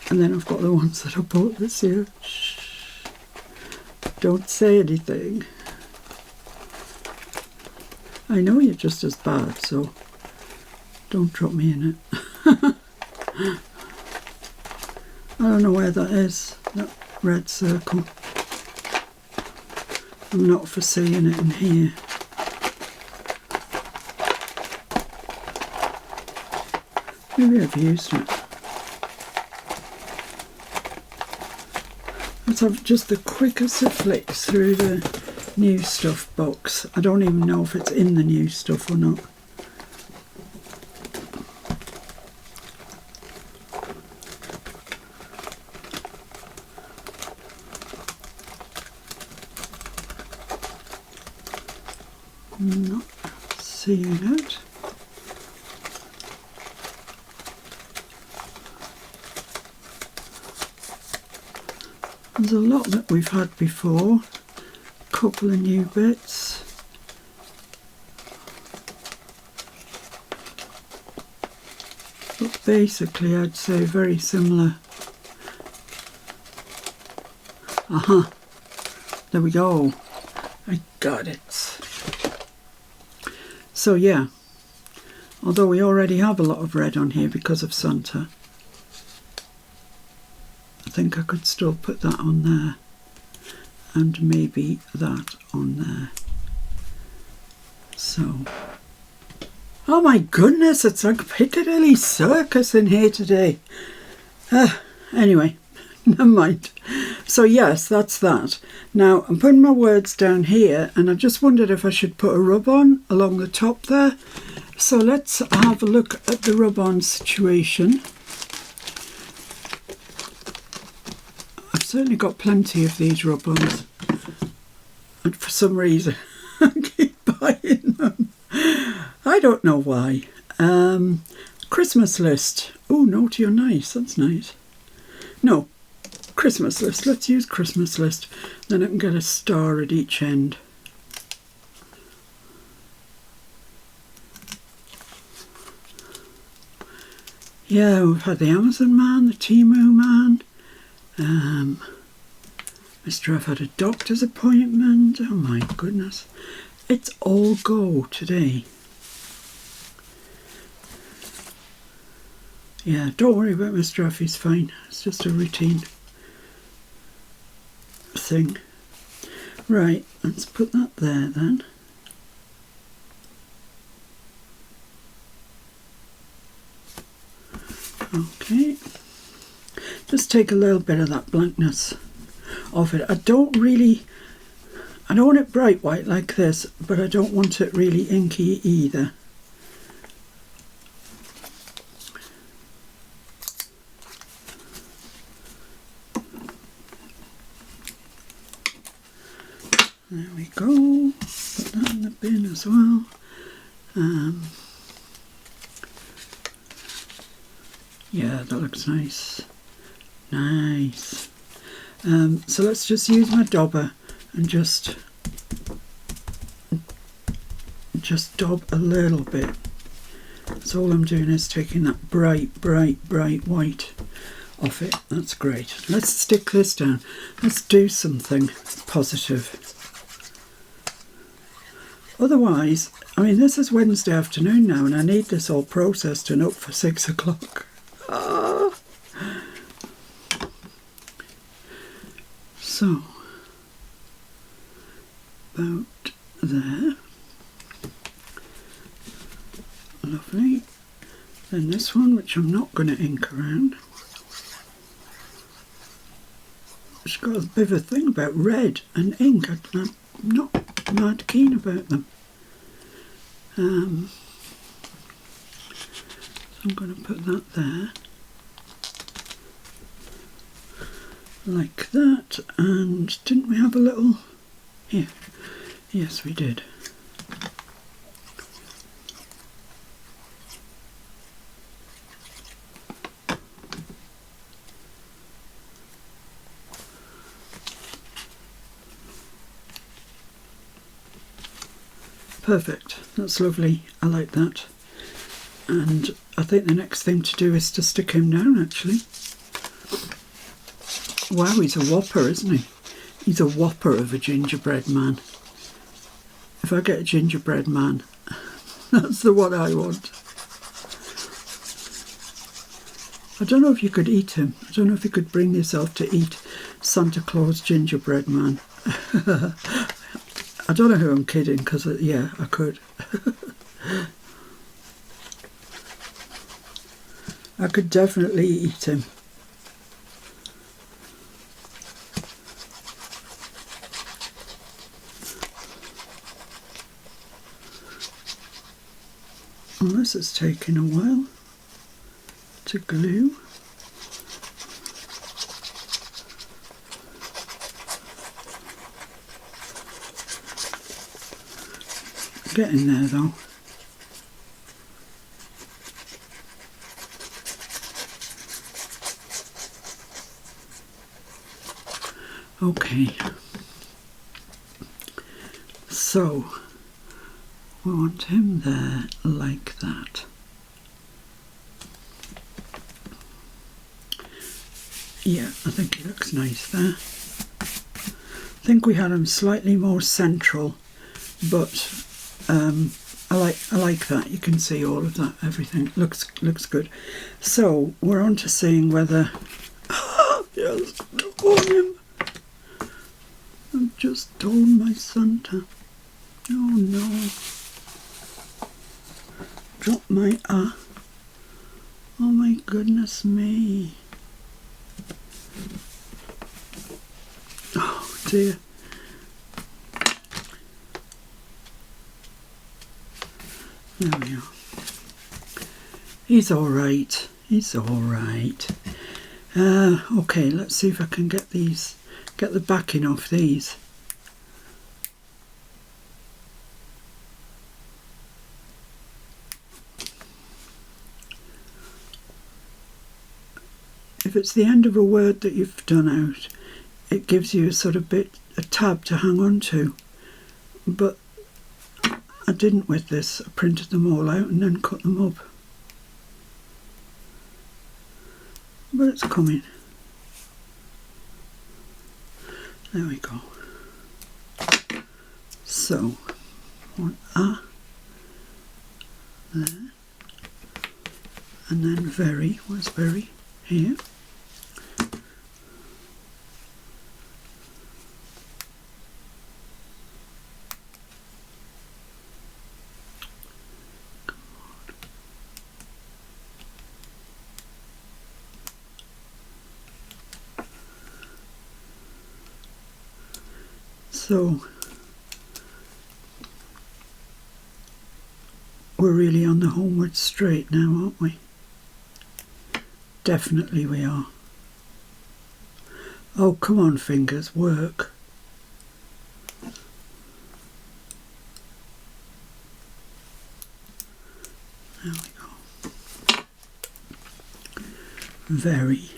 [SPEAKER 1] And then I've got the ones that I bought this year. Shh. Don't say anything. I know you're just as bad, so don't drop me in it. I don't know where that is, that red circle. I'm not foreseeing it in here. Maybe I've used it. Let's have just the quickest of flicks through the new stuff box. I don't even know if it's in the new stuff or not. I'm not seeing it. There's a lot that we've had before. A couple of new bits. But basically I'd say very similar. Aha! There we go. I got it. So yeah, although we already have a lot of red on here because of Santa, I think I could still put that on there and maybe that on there. So, oh my goodness, it's like Piccadilly Circus in here today. Anyway, never mind. So yes, that's that. Now I'm putting my words down here and I just wondered if I should put a rub-on along the top there. So let's have a look at the rub-on situation. I've certainly got plenty of these rub-ons and for some reason I keep buying them. I don't know why. Christmas list. Oh, naughty or nice, that's nice. No. Christmas list. Let's use Christmas list. Then I can get a star at each end. Yeah, we've had the Amazon man, the Temu man. Mr. I've had a doctor's appointment. Oh my goodness. It's all go today. Yeah, don't worry about Mr. F, he's fine. It's just a routine thing. Right, let's put that there then. Okay. Just take a little bit of that blankness off it. I don't want it bright white like this, but I don't want it really inky either. There we go. Put that in the bin as well. Yeah, that looks nice. Nice. So let's just use my dauber and just daub a little bit. So all I'm doing is taking that bright white off it. That's great. Let's stick this down. Let's do something positive. Otherwise, I mean, this is Wednesday afternoon now and I need this all processed and up for 6 o'clock. Ah. So, about there. Lovely. Then this one, which I'm not going to ink around. It's got a bit of a thing about red and ink. I'm not mad keen about them. I'm going to put that there. Like that. And didn't we have a little... Here. Yes, we did. Perfect. That's lovely. I like that. And I think the next thing to do is to stick him down, actually. Wow, he's a whopper, isn't he? He's a whopper of a gingerbread man. If I get a gingerbread man, that's the one I want. I don't know if you could eat him. I don't know if you could bring yourself to eat Santa Claus gingerbread man. I don't know who I'm kidding, because, yeah, I could. I could definitely eat him. Unless it's taken a while to glue. Getting there though. Okay, so we want him there like that. Yeah, I think he looks nice there. I think we had him slightly more central, but I like that. You can see all of that. Everything looks good. So we're on to seeing whether. Yes, on him. I've just torn my Santa. Oh no! Drop my ah. Oh my goodness me! Oh dear. There we are. He's all right. He's all right. Okay, let's see if I can get the backing off these. If it's the end of a word that you've done out, it gives you a sort of a tab to hang on to. But I didn't with this. I printed them all out and then cut them up. But it's coming. There we go. So, one ah there, and then very, where's very? Here. So we're really on the homeward straight now, aren't we? Definitely we are. Oh, come on, fingers, work. There we go. Very.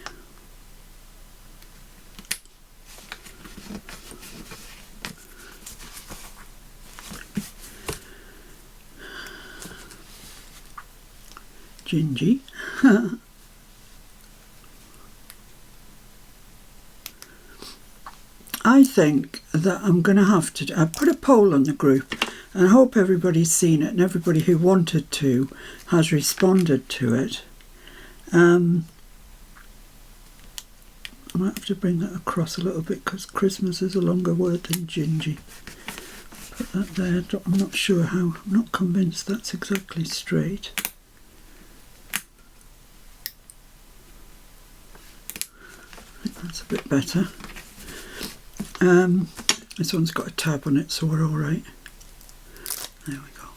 [SPEAKER 1] Gingy. I think that I'm going to have to... I put a poll on the group and I hope everybody's seen it and everybody who wanted to has responded to it. I might have to bring that across a little bit because Christmas is a longer word than gingy. Put that there. I'm not sure how. I'm not convinced that's exactly straight. I think that's a bit better. This one's got a tab on it, so we're all right. There we go.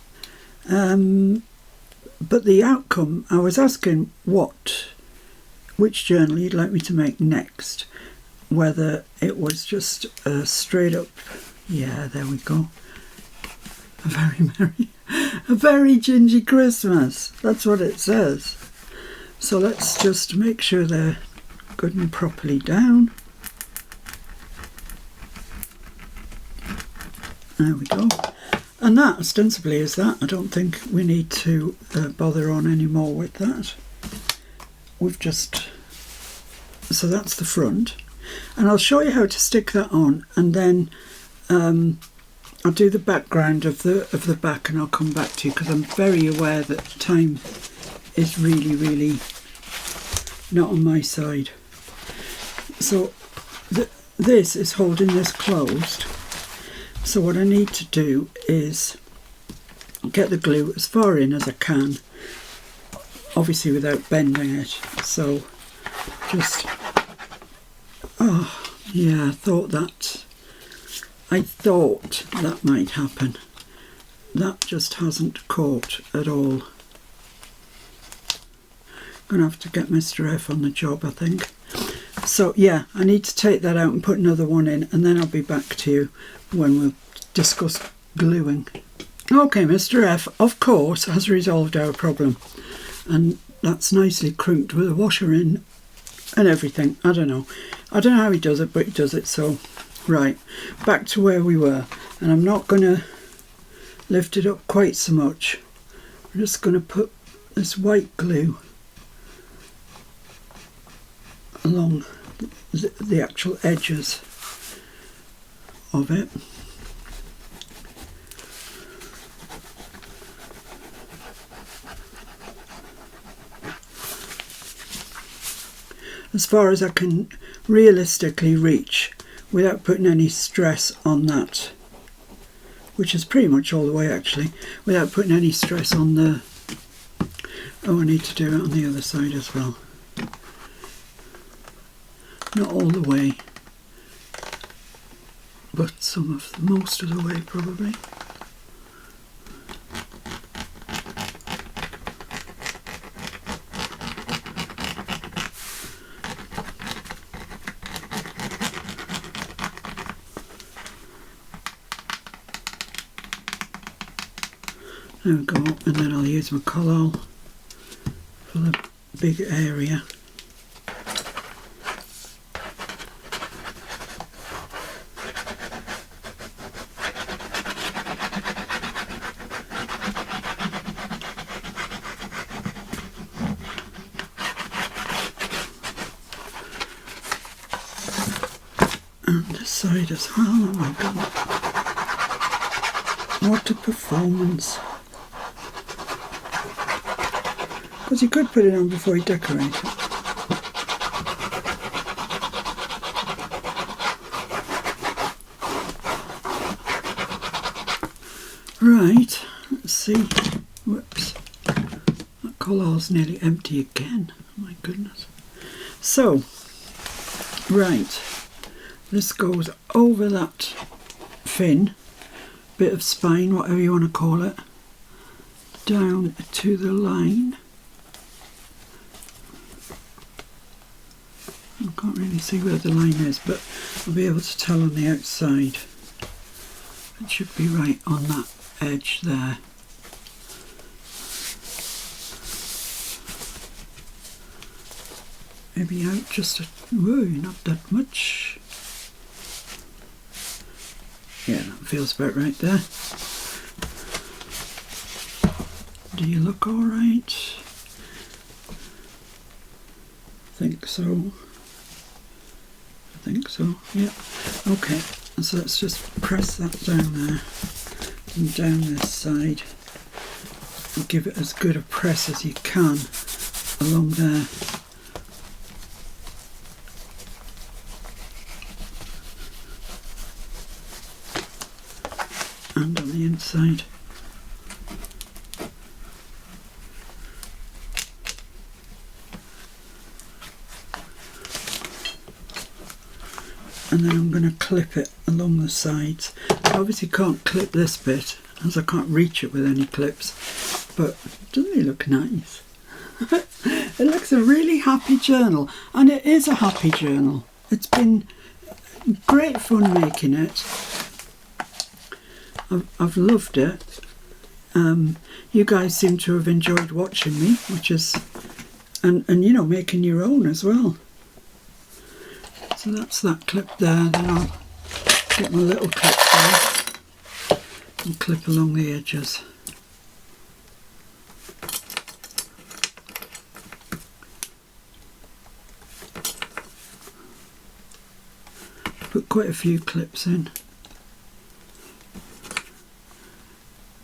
[SPEAKER 1] but the outcome, I was asking which journal you'd like me to make next, whether it was just a straight up, yeah, there we go, a very gingy Christmas, that's what it says. So let's just make sure they're good and properly down. There we go. And that ostensibly is that. I don't think we need to bother on any more with that. We've just, so that's the front, and I'll show you how to stick that on, and then I'll do the background of the back, and I'll come back to you, because I'm very aware that time is really not on my side. So this is holding this closed. So what I need to do is get the glue as far in as I can, obviously without bending it. So just, oh yeah, I thought that might happen. That just hasn't caught at all. Gonna have to get Mr. F on the job, I think. So yeah, I need to take that out and put another one in, and then I'll be back to you when we'll discuss gluing. Okay, Mr. F, of course, has resolved our problem, and that's nicely crimped with a washer in and everything. I don't know how he does it, but he does it. So right, back to where we were, and I'm not going to lift it up quite so much. I'm just going to put this white glue along the actual edges of it. As far as I can realistically reach without putting any stress on that, which is pretty much all the way actually, without putting any stress on the, oh, I need to do it on the other side as well. Not all the way, but most of the way probably. There we go, and then I'll use my collal for the big area. And this side as well. Oh my god, what a performance. Because you could put it on before you decorate it. Right, let's see. Whoops. That collar's nearly empty again. Oh my goodness. So, right. This goes over that fin, bit of spine, whatever you want to call it, down to the line. I can't really see where the line is, but I'll be able to tell on the outside. It should be right on that edge there. Maybe out just a, whoa, not that much. Yeah, that feels about right there. Do you look alright? I think so. Yeah. Okay, so let's just press that down there and down this side and give it as good a press as you can along there. And on the inside. And then I'm going to clip it along the sides. I obviously can't clip this bit as I can't reach it with any clips, but Doesn't he look nice? It looks a really happy journal, and it is a happy journal. It's been great fun making it. I've loved it. You guys seem to have enjoyed watching me, which is, and you know, making your own as well. So that's that clip there. Then I'll get my little clip there and clip along the edges. Put quite a few clips in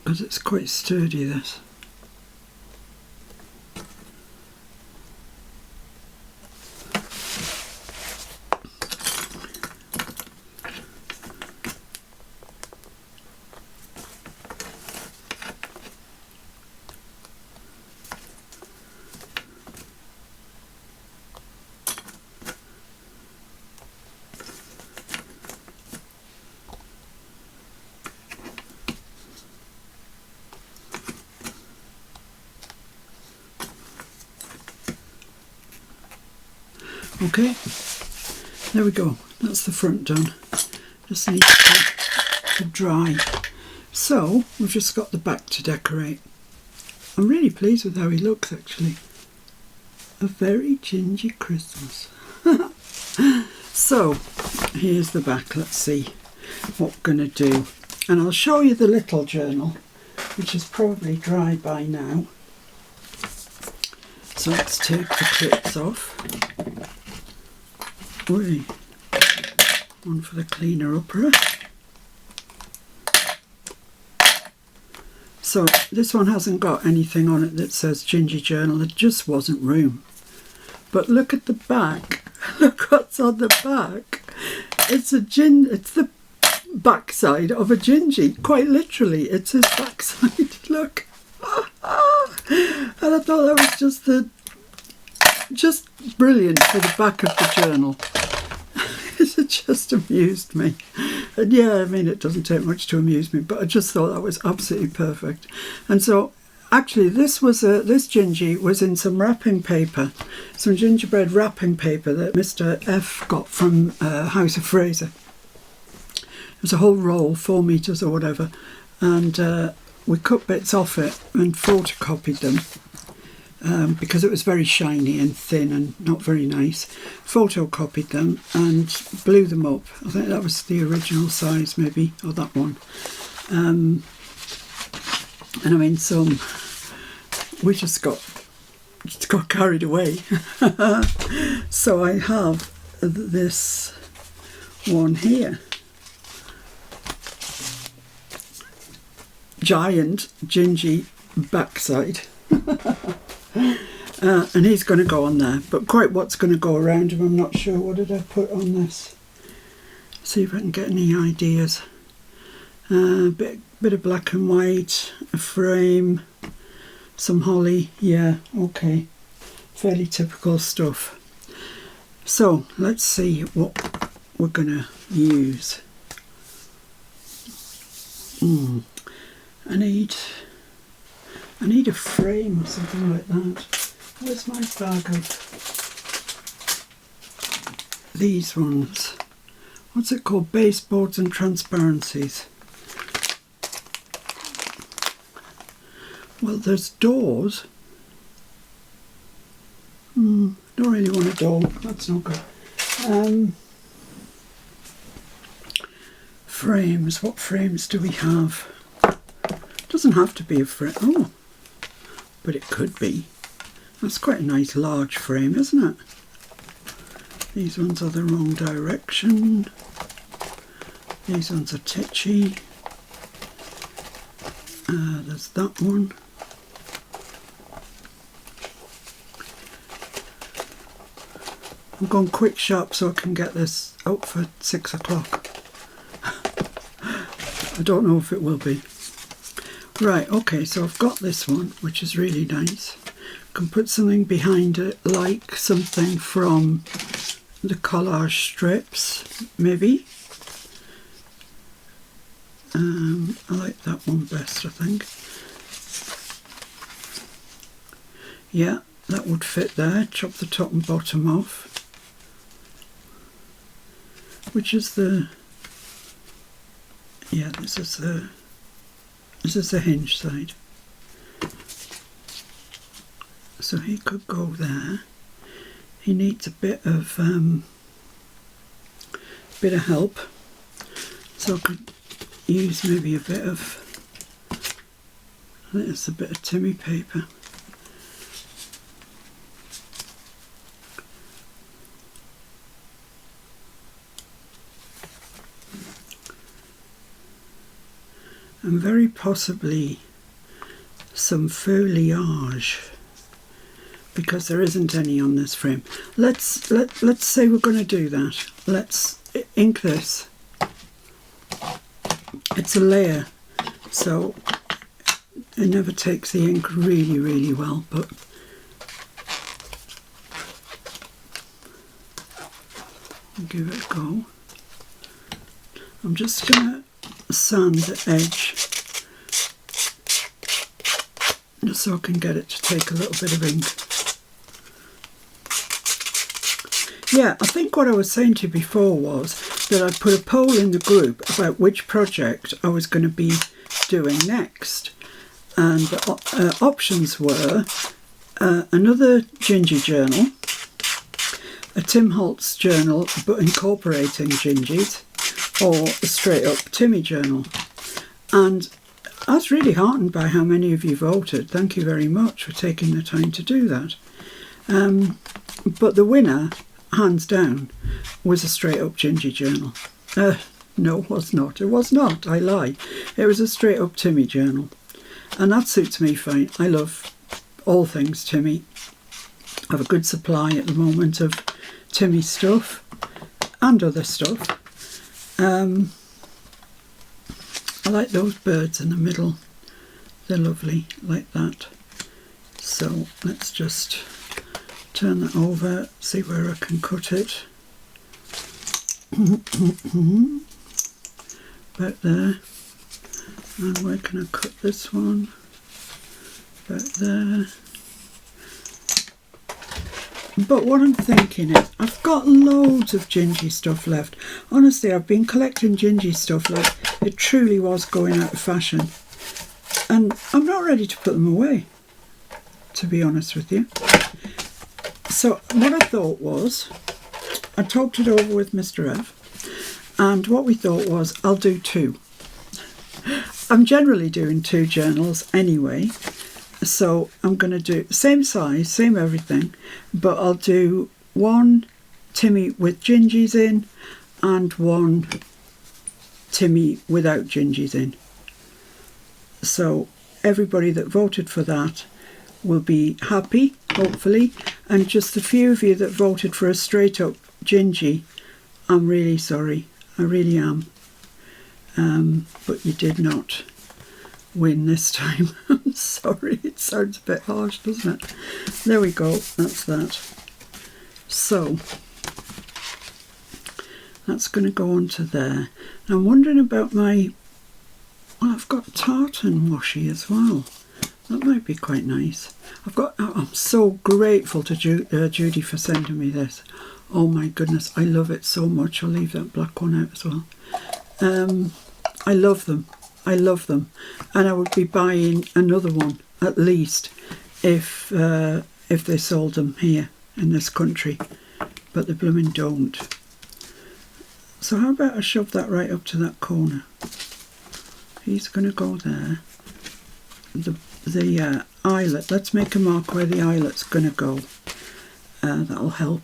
[SPEAKER 1] because it's quite sturdy, this. Okay, there we go. That's the front done. Just needs to dry. So we've just got the back to decorate. I'm really pleased with how he looks, actually. A very gingy Christmas. So here's the back. Let's see what we're going to do. And I'll show you the little journal, which is probably dry by now. So let's take the clips off. Oi. One for the cleaner upper. So this one hasn't got anything on it that says Gingy Journal. There just wasn't room. But look at the back. Look what's on the back. It's the backside of a Gingy. Quite literally, it's his backside. Look. And I thought that was just brilliant for the back of the journal. It just amused me. And yeah, I mean, it doesn't take much to amuse me, but I just thought that was absolutely perfect. And so actually this Gingy was in some wrapping paper, some gingerbread wrapping paper that Mr. F got from House of Fraser. It was a whole roll, 4 meters or whatever, and we cut bits off it and photocopied them. Because it was very shiny and thin and not very nice, photocopied them and blew them up. I think that was the original size, maybe, or that one. And I mean, we just got carried away. So I have this one here, giant gingy backside. And he's going to go on there, but quite what's going to go around him I'm not sure. What did I put on this? See if I can get any ideas. Bit of black and white, a frame, some holly. Yeah, okay, fairly typical stuff. So let's see what we're going to use. I need a frame or something like that. Where's my bag of these ones? What's it called? Baseboards and transparencies. Well, there's doors. Don't really want a door. That's not good. Frames. What frames do we have? Doesn't have to be a frame. Oh, but it could be. That's quite a nice large frame, isn't it? These ones are the wrong direction. These ones are titchy. There's that one. I'm going quick sharp so I can get this out for 6 o'clock. I don't know if it will be. Right, okay, so I've got this one, which is really nice. Can put something behind it, like something from the collage strips, maybe. I like that one best, I think. Yeah, that would fit there. Chop the top and bottom off. Which is the... Yeah, this is the hinge side. So he could go there. He needs a bit of help. So I could use maybe a bit of... I think it's a bit of Timmy paper. And very possibly some foliage, because there isn't any on this frame. Let's say we're going to do that. Let's ink this. It's a layer, so it never takes the ink really well, but give it a go. I'm just going to sand the edge just so I can get it to take a little bit of ink. Yeah, I think what I was saying to you before was that I put a poll in the group about which project I was going to be doing next, and the options were another Gingy journal, a Tim Holtz journal but incorporating Gingies, or a straight up Timmy journal. And I was really heartened by how many of you voted. Thank you very much for taking the time to do that. But the winner, hands down, was a straight up Gingy journal. No, it was not. It was not. I lie. It was a straight up Timmy journal. And that suits me fine. I love all things Timmy. I have a good supply at the moment of Timmy stuff and other stuff. I like those birds in the middle. They're lovely, like that. So let's just turn that over, see where I can cut it. About there. And where can I cut this one? About there. But what I'm thinking is, I've got loads of Gingy stuff left. Honestly, I've been collecting Gingy stuff like it truly was going out of fashion. And I'm not ready to put them away, to be honest with you. So what I thought was, I talked it over with Mr. F, and what we thought was, I'll do two. I'm generally doing two journals anyway. So I'm going to do same size, same everything, but I'll do one Timmy with Gingies in and one Timmy without Gingies in. So everybody that voted for that will be happy, hopefully, and just the few of you that voted for a straight up Gingy, I'm really sorry, I really am. But you did not win this time. I'm sorry, it sounds a bit harsh, doesn't it? There we go, that's that. So that's going to go onto there. I'm wondering about my, well, I've got tartan washi as well. That might be quite nice. I'm so grateful to Judy for sending me this. Oh my goodness, I love it so much. I'll leave that black one out as well. I love them. I love them, and I would be buying another one at least if they sold them here in this country, but they blooming don't. So how about I shove that right up to that corner? He's going to go there. The eyelet. Let's make a mark where the eyelet's going to go. That'll help.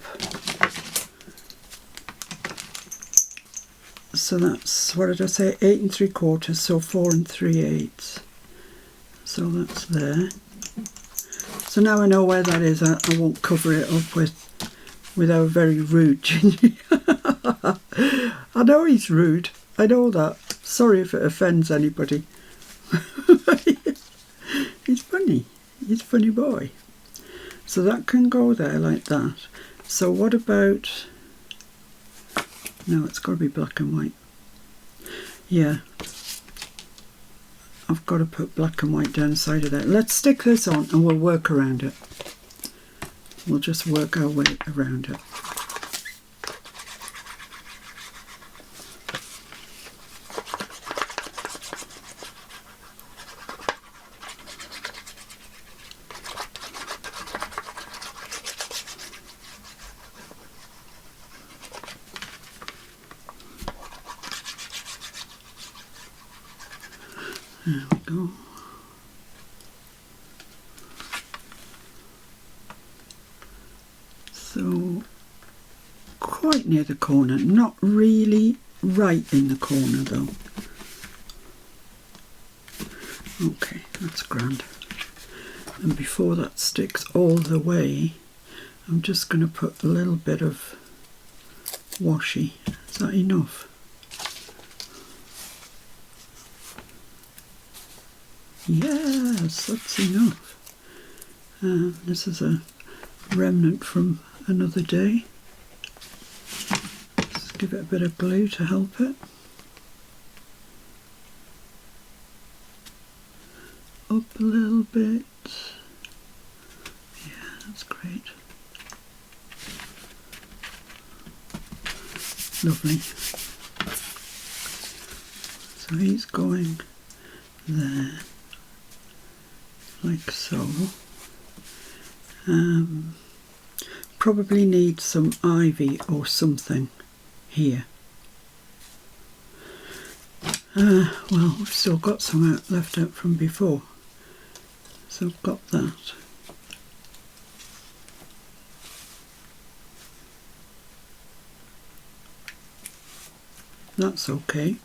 [SPEAKER 1] So that's, what did I say, 8 3/4, so 4 3/8. So that's there. So now I know where that is. I won't cover it up with our very rude Gingy. I know he's rude. I know that. Sorry if it offends anybody. He's funny. He's a funny boy. So that can go there like that. So what about... No, it's got to be black and white. Yeah. I've got to put black and white down the side of that. Let's stick this on and we'll work around it. we'll just work our way around it. There we go. So quite near the corner, not really right in the corner though. Okay, that's grand. And before that sticks all the way, I'm just going to put a little bit of washi. Is that enough? Yes, that's enough. This is a remnant from another day. Just give it a bit of glue to help it. Up a little bit. Yeah, that's great. Lovely. So he's going there, like so. Probably need some ivy or something here. Well, we've still got some left out from before, so I've got that. That's okay,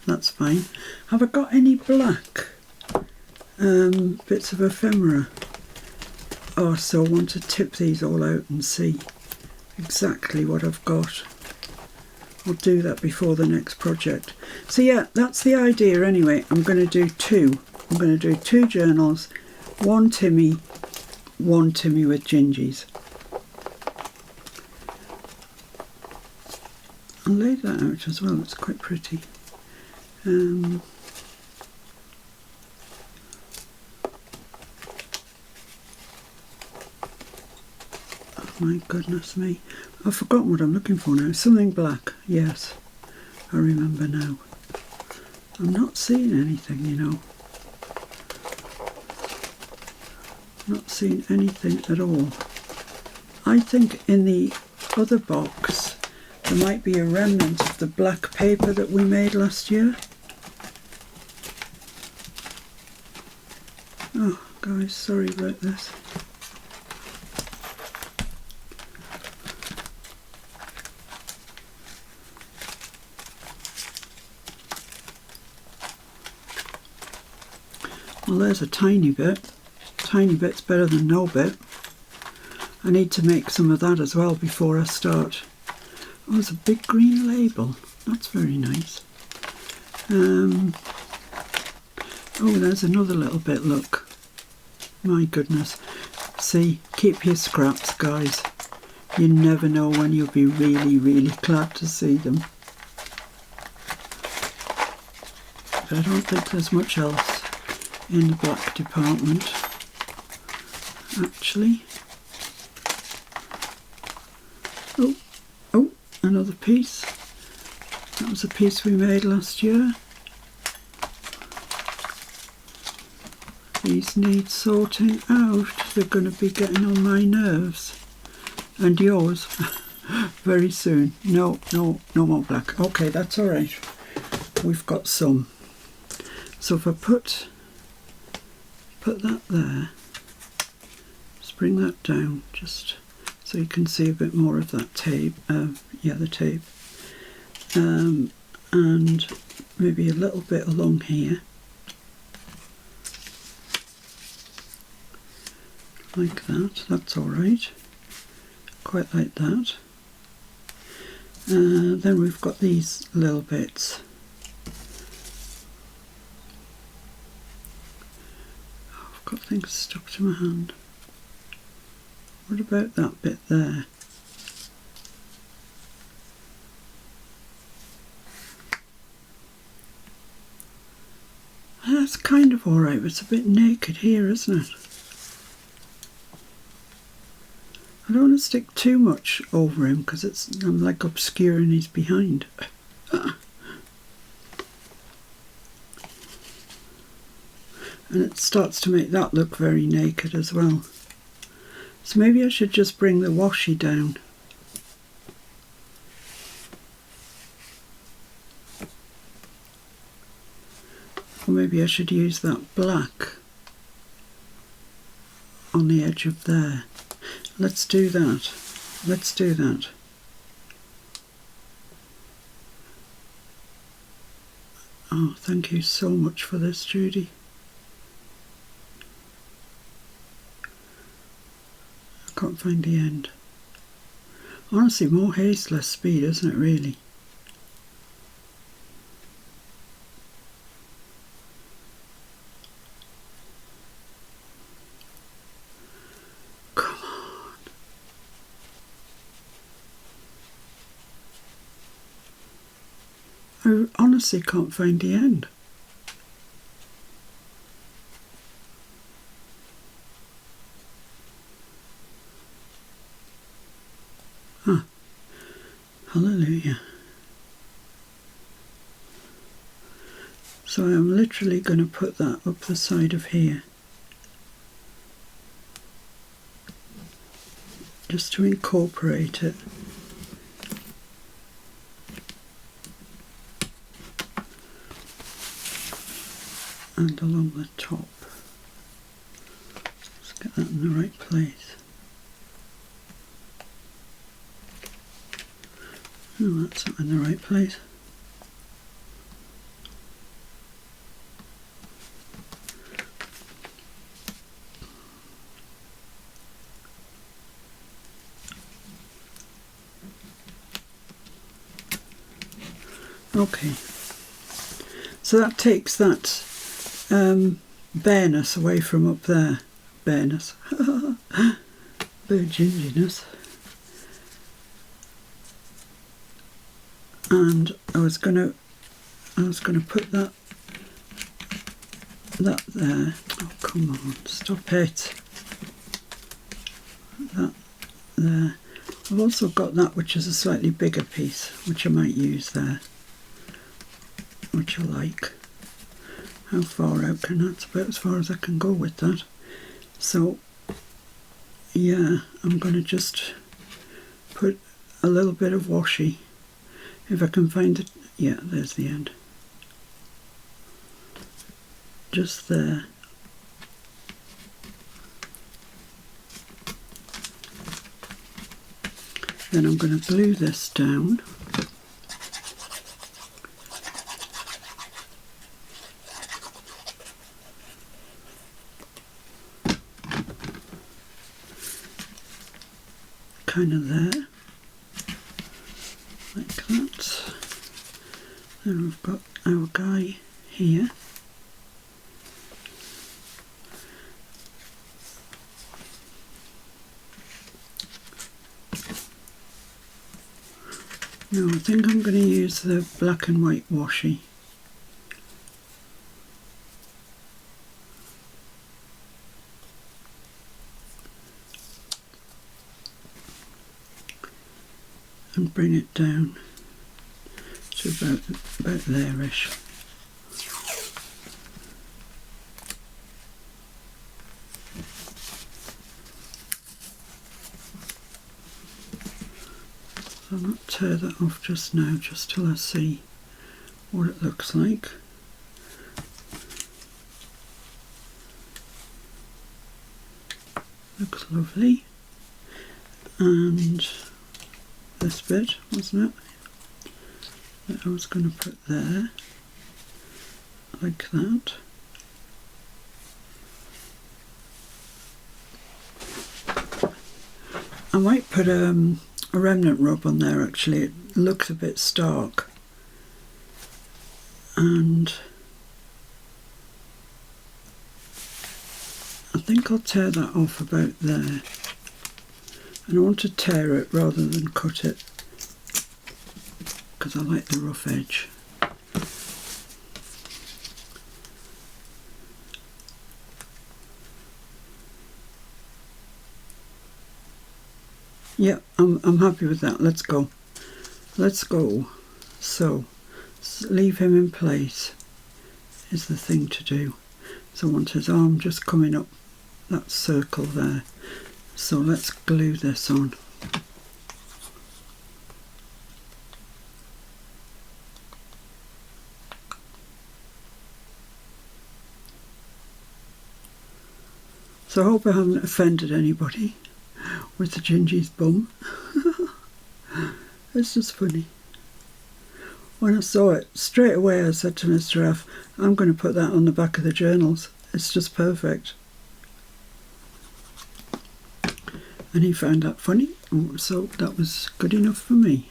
[SPEAKER 1] that's fine. Have I got any black bits of ephemera? Oh, so I want to tip these all out and see exactly what I've got. I'll do that before the next project. So yeah, that's the idea anyway. I'm going to do two. I'm going to do two journals, one Timmy with gingies. I'll lay that out as well, it's quite pretty. Oh my goodness me. I've forgotten what I'm looking for now. Something black, yes. I remember now. I'm not seeing anything, you know. Not seeing anything at all. I think in the other box there might be a remnant of the black paper that we made last year. Oh guys, sorry about this. Well, there's a tiny bit. Tiny bit's better than no bit. I need to make some of that as well before I start. Oh, there's a big green label. That's very nice. Oh, there's another little bit, look. My goodness. See, keep your scraps, guys. You never know when you'll be really, really glad to see them. But I don't think there's much else in the black department, actually. Oh, another piece. That was a piece we made last year. These need sorting out. They're going to be getting on my nerves. And yours. Very soon. No more black. Okay, that's all right. We've got some. So if I put that there, just bring that down, just so you can see a bit more of that tape, the tape, and maybe a little bit along here, like that. That's all right, quite like that. Then we've got these little bits. Got things stuck to my hand. What about that bit there? That's kind of alright, but it's a bit naked here, isn't it? I don't want to stick too much over him because I'm like obscuring his behind. And it starts to make that look very naked as well. So maybe I should just bring the washi down. Or maybe I should use that black on the edge of there. Let's do that. Let's do that. Oh, thank you so much for this, Judy. I can't find the end. Honestly, more haste, less speed, isn't it, really? Come on. I honestly can't find the end. Ah, hallelujah. So I'm literally going to put that up the side of here, just to incorporate it. And along the top. Let's get that in the right place. Oh, that's not in the right place. Okay, so that takes that bareness away from up there. Bareness. Bare ginginess. And I was gonna put that there. Oh, come on, stop it. That there. I've also got that which is a slightly bigger piece, which I might use there, which I like. How far out can that's about as far as I can go with that. So yeah, I'm going to just put a little bit of washi, if I can find it. Yeah, there's the end. Just there. Then I'm going to glue this down. Kind of there, like that. Then we've got our guy here. Now I think I'm going to use the black and white washi. And bring it down to about there-ish. I'll not tear that off just now, just till I see what it looks like. Looks lovely. And this bit, wasn't it, that I was going to put there, like that. I might put a remnant rub on there actually, it looks a bit stark. And I think I'll tear that off about there. And I want to tear it rather than cut it, because I like the rough edge. Yeah, I'm happy with that. Let's go. Let's go. So, leave him in place is the thing to do. So I want his arm just coming up that circle there. So let's glue this on. So I hope I haven't offended anybody with the Gingy's bum. It's just funny. When I saw it, straight away I said to Mr. F, I'm going to put that on the back of the journals. It's just perfect. And he found that funny, so that was good enough for me.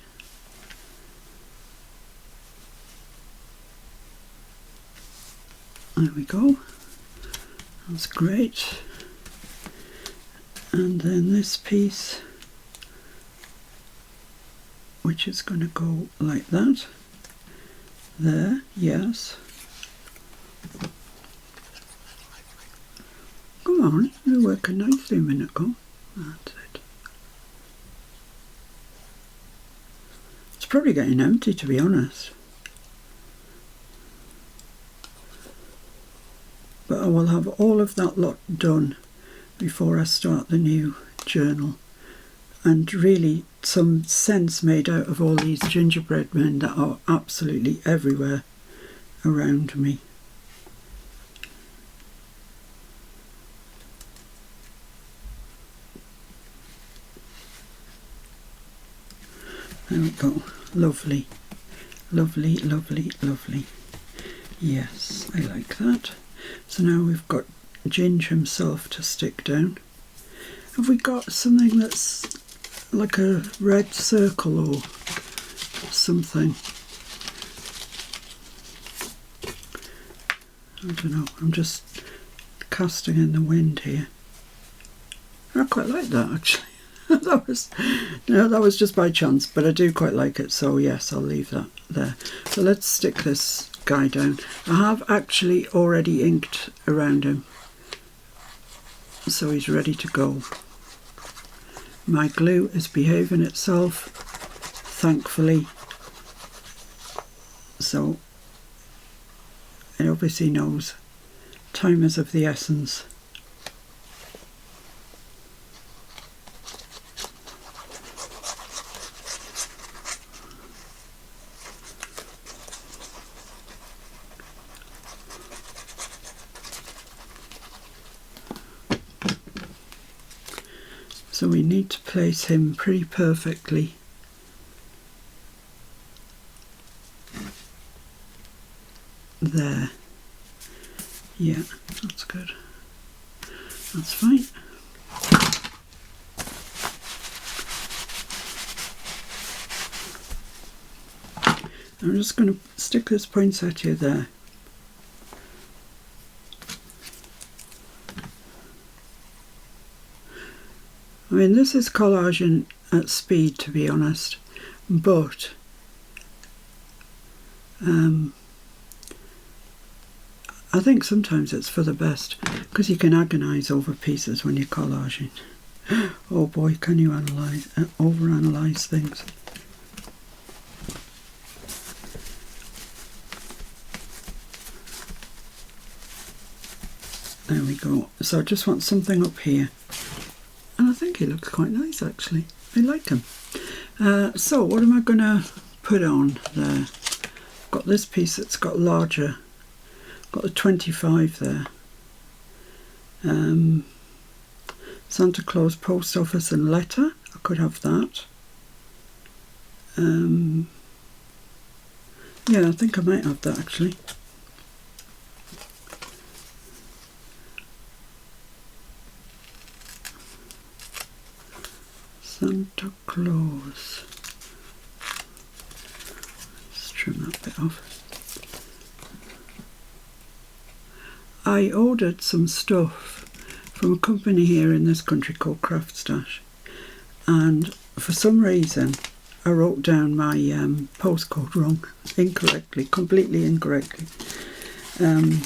[SPEAKER 1] There we go. That's great. And then this piece, which is going to go like that. There, yes. Come on, you're working nicely a minute ago. That's it. It's probably getting empty, to be honest. But I will have all of that lot done before I start the new journal. And really some sense made out of all these gingerbread men that are absolutely everywhere around me. There we go. Lovely. Lovely, lovely, lovely. Yes, I like that. So now we've got Ginge himself to stick down. Have we got something that's like a red circle or something? I don't know, I'm just casting in the wind here. I quite like that actually. that was just by chance, but I do quite like it, so yes, I'll leave that there. So let's stick this guy down. I have actually already inked around him, so he's ready to go. My glue is behaving itself, thankfully, so it obviously knows time is of the essence. So we need to place him pretty perfectly. There. Yeah, that's good. That's fine. I'm just going to stick this poinsettia there. I mean, this is collaging at speed, to be honest, but I think sometimes it's for the best, because you can agonise over pieces when you're collaging. Oh boy, can you overanalyze things. There we go. So I just want something up here. And I think he looks quite nice actually. I like him. So what am I going to put on there? Got this piece that's got larger. Got the 25 there. Santa Claus post office and letter. I could have that. Yeah, I think I might have that actually. Santa Claus. Let's trim that bit off. I ordered some stuff from a company here in this country called Craft Stash, and for some reason I wrote down my postcode wrong, incorrectly, completely incorrectly, and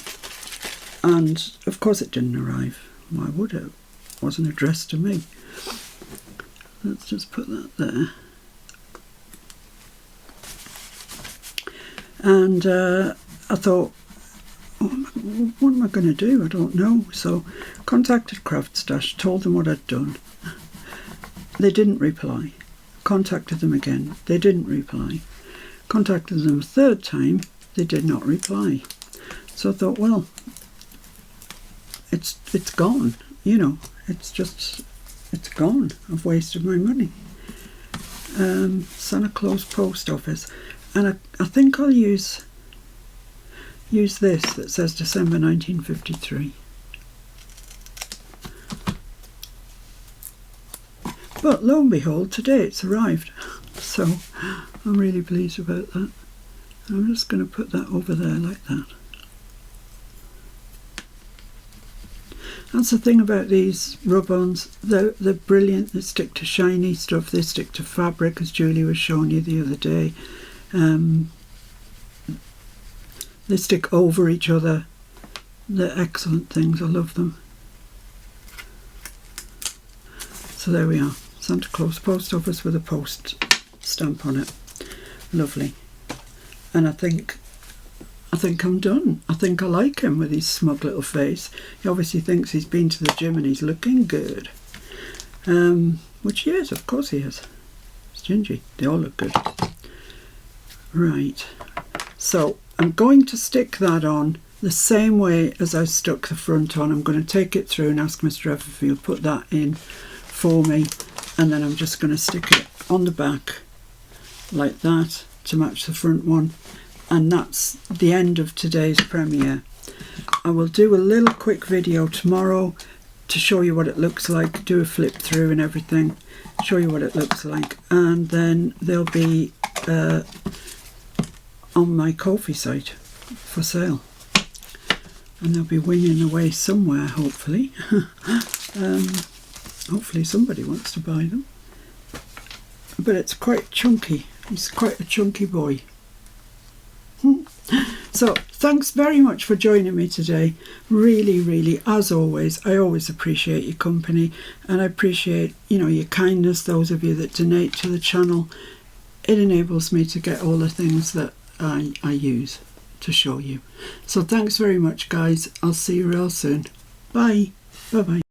[SPEAKER 1] of course it didn't arrive. Why would it? It wasn't addressed to me. let's just put that there. And I thought, what am I going to do? I don't know. So contacted Craft Stash, told them what I'd done. They didn't reply. Contacted them again. They didn't reply. Contacted them a third time. They did not reply. So I thought, well, it's gone. You know, it's gone. I've wasted my money. Santa Claus Post Office, and I think I'll use this that says December 1953. But lo and behold, today it's arrived. So I'm really pleased about that. I'm just going to put that over there like that. That's the thing about these rub-ons. They're brilliant. They stick to shiny stuff. They stick to fabric, as Julie was showing you the other day. They stick over each other. They're excellent things. I love them. So there we are. Santa Claus Post Office with a post stamp on it. Lovely. And I think I'm done. I think I like him with his smug little face. He obviously thinks he's been to the gym and he's looking good. Which he is, of course he is. It's Gingy. They all look good. Right. So I'm going to stick that on the same way as I stuck the front on. I'm going to take it through and ask Mr. Everfield put that in for me. And then I'm just going to stick it on the back like that to match the front one. And that's the end of today's premiere. I will do a little quick video tomorrow to show you what it looks like, do a flip through and everything, show you what it looks like, and then they'll be on my Ko-fi site for sale, and they'll be winging away somewhere, hopefully. Hopefully somebody wants to buy them, but it's quite chunky. He's quite a chunky boy. So thanks very much for joining me today. Really, as always, I always appreciate your company, and I appreciate, you know, your kindness, those of you that donate to the channel. It enables me to get all the things that I use to show you. So thanks very much, guys. I'll see you real soon. Bye. Bye-bye.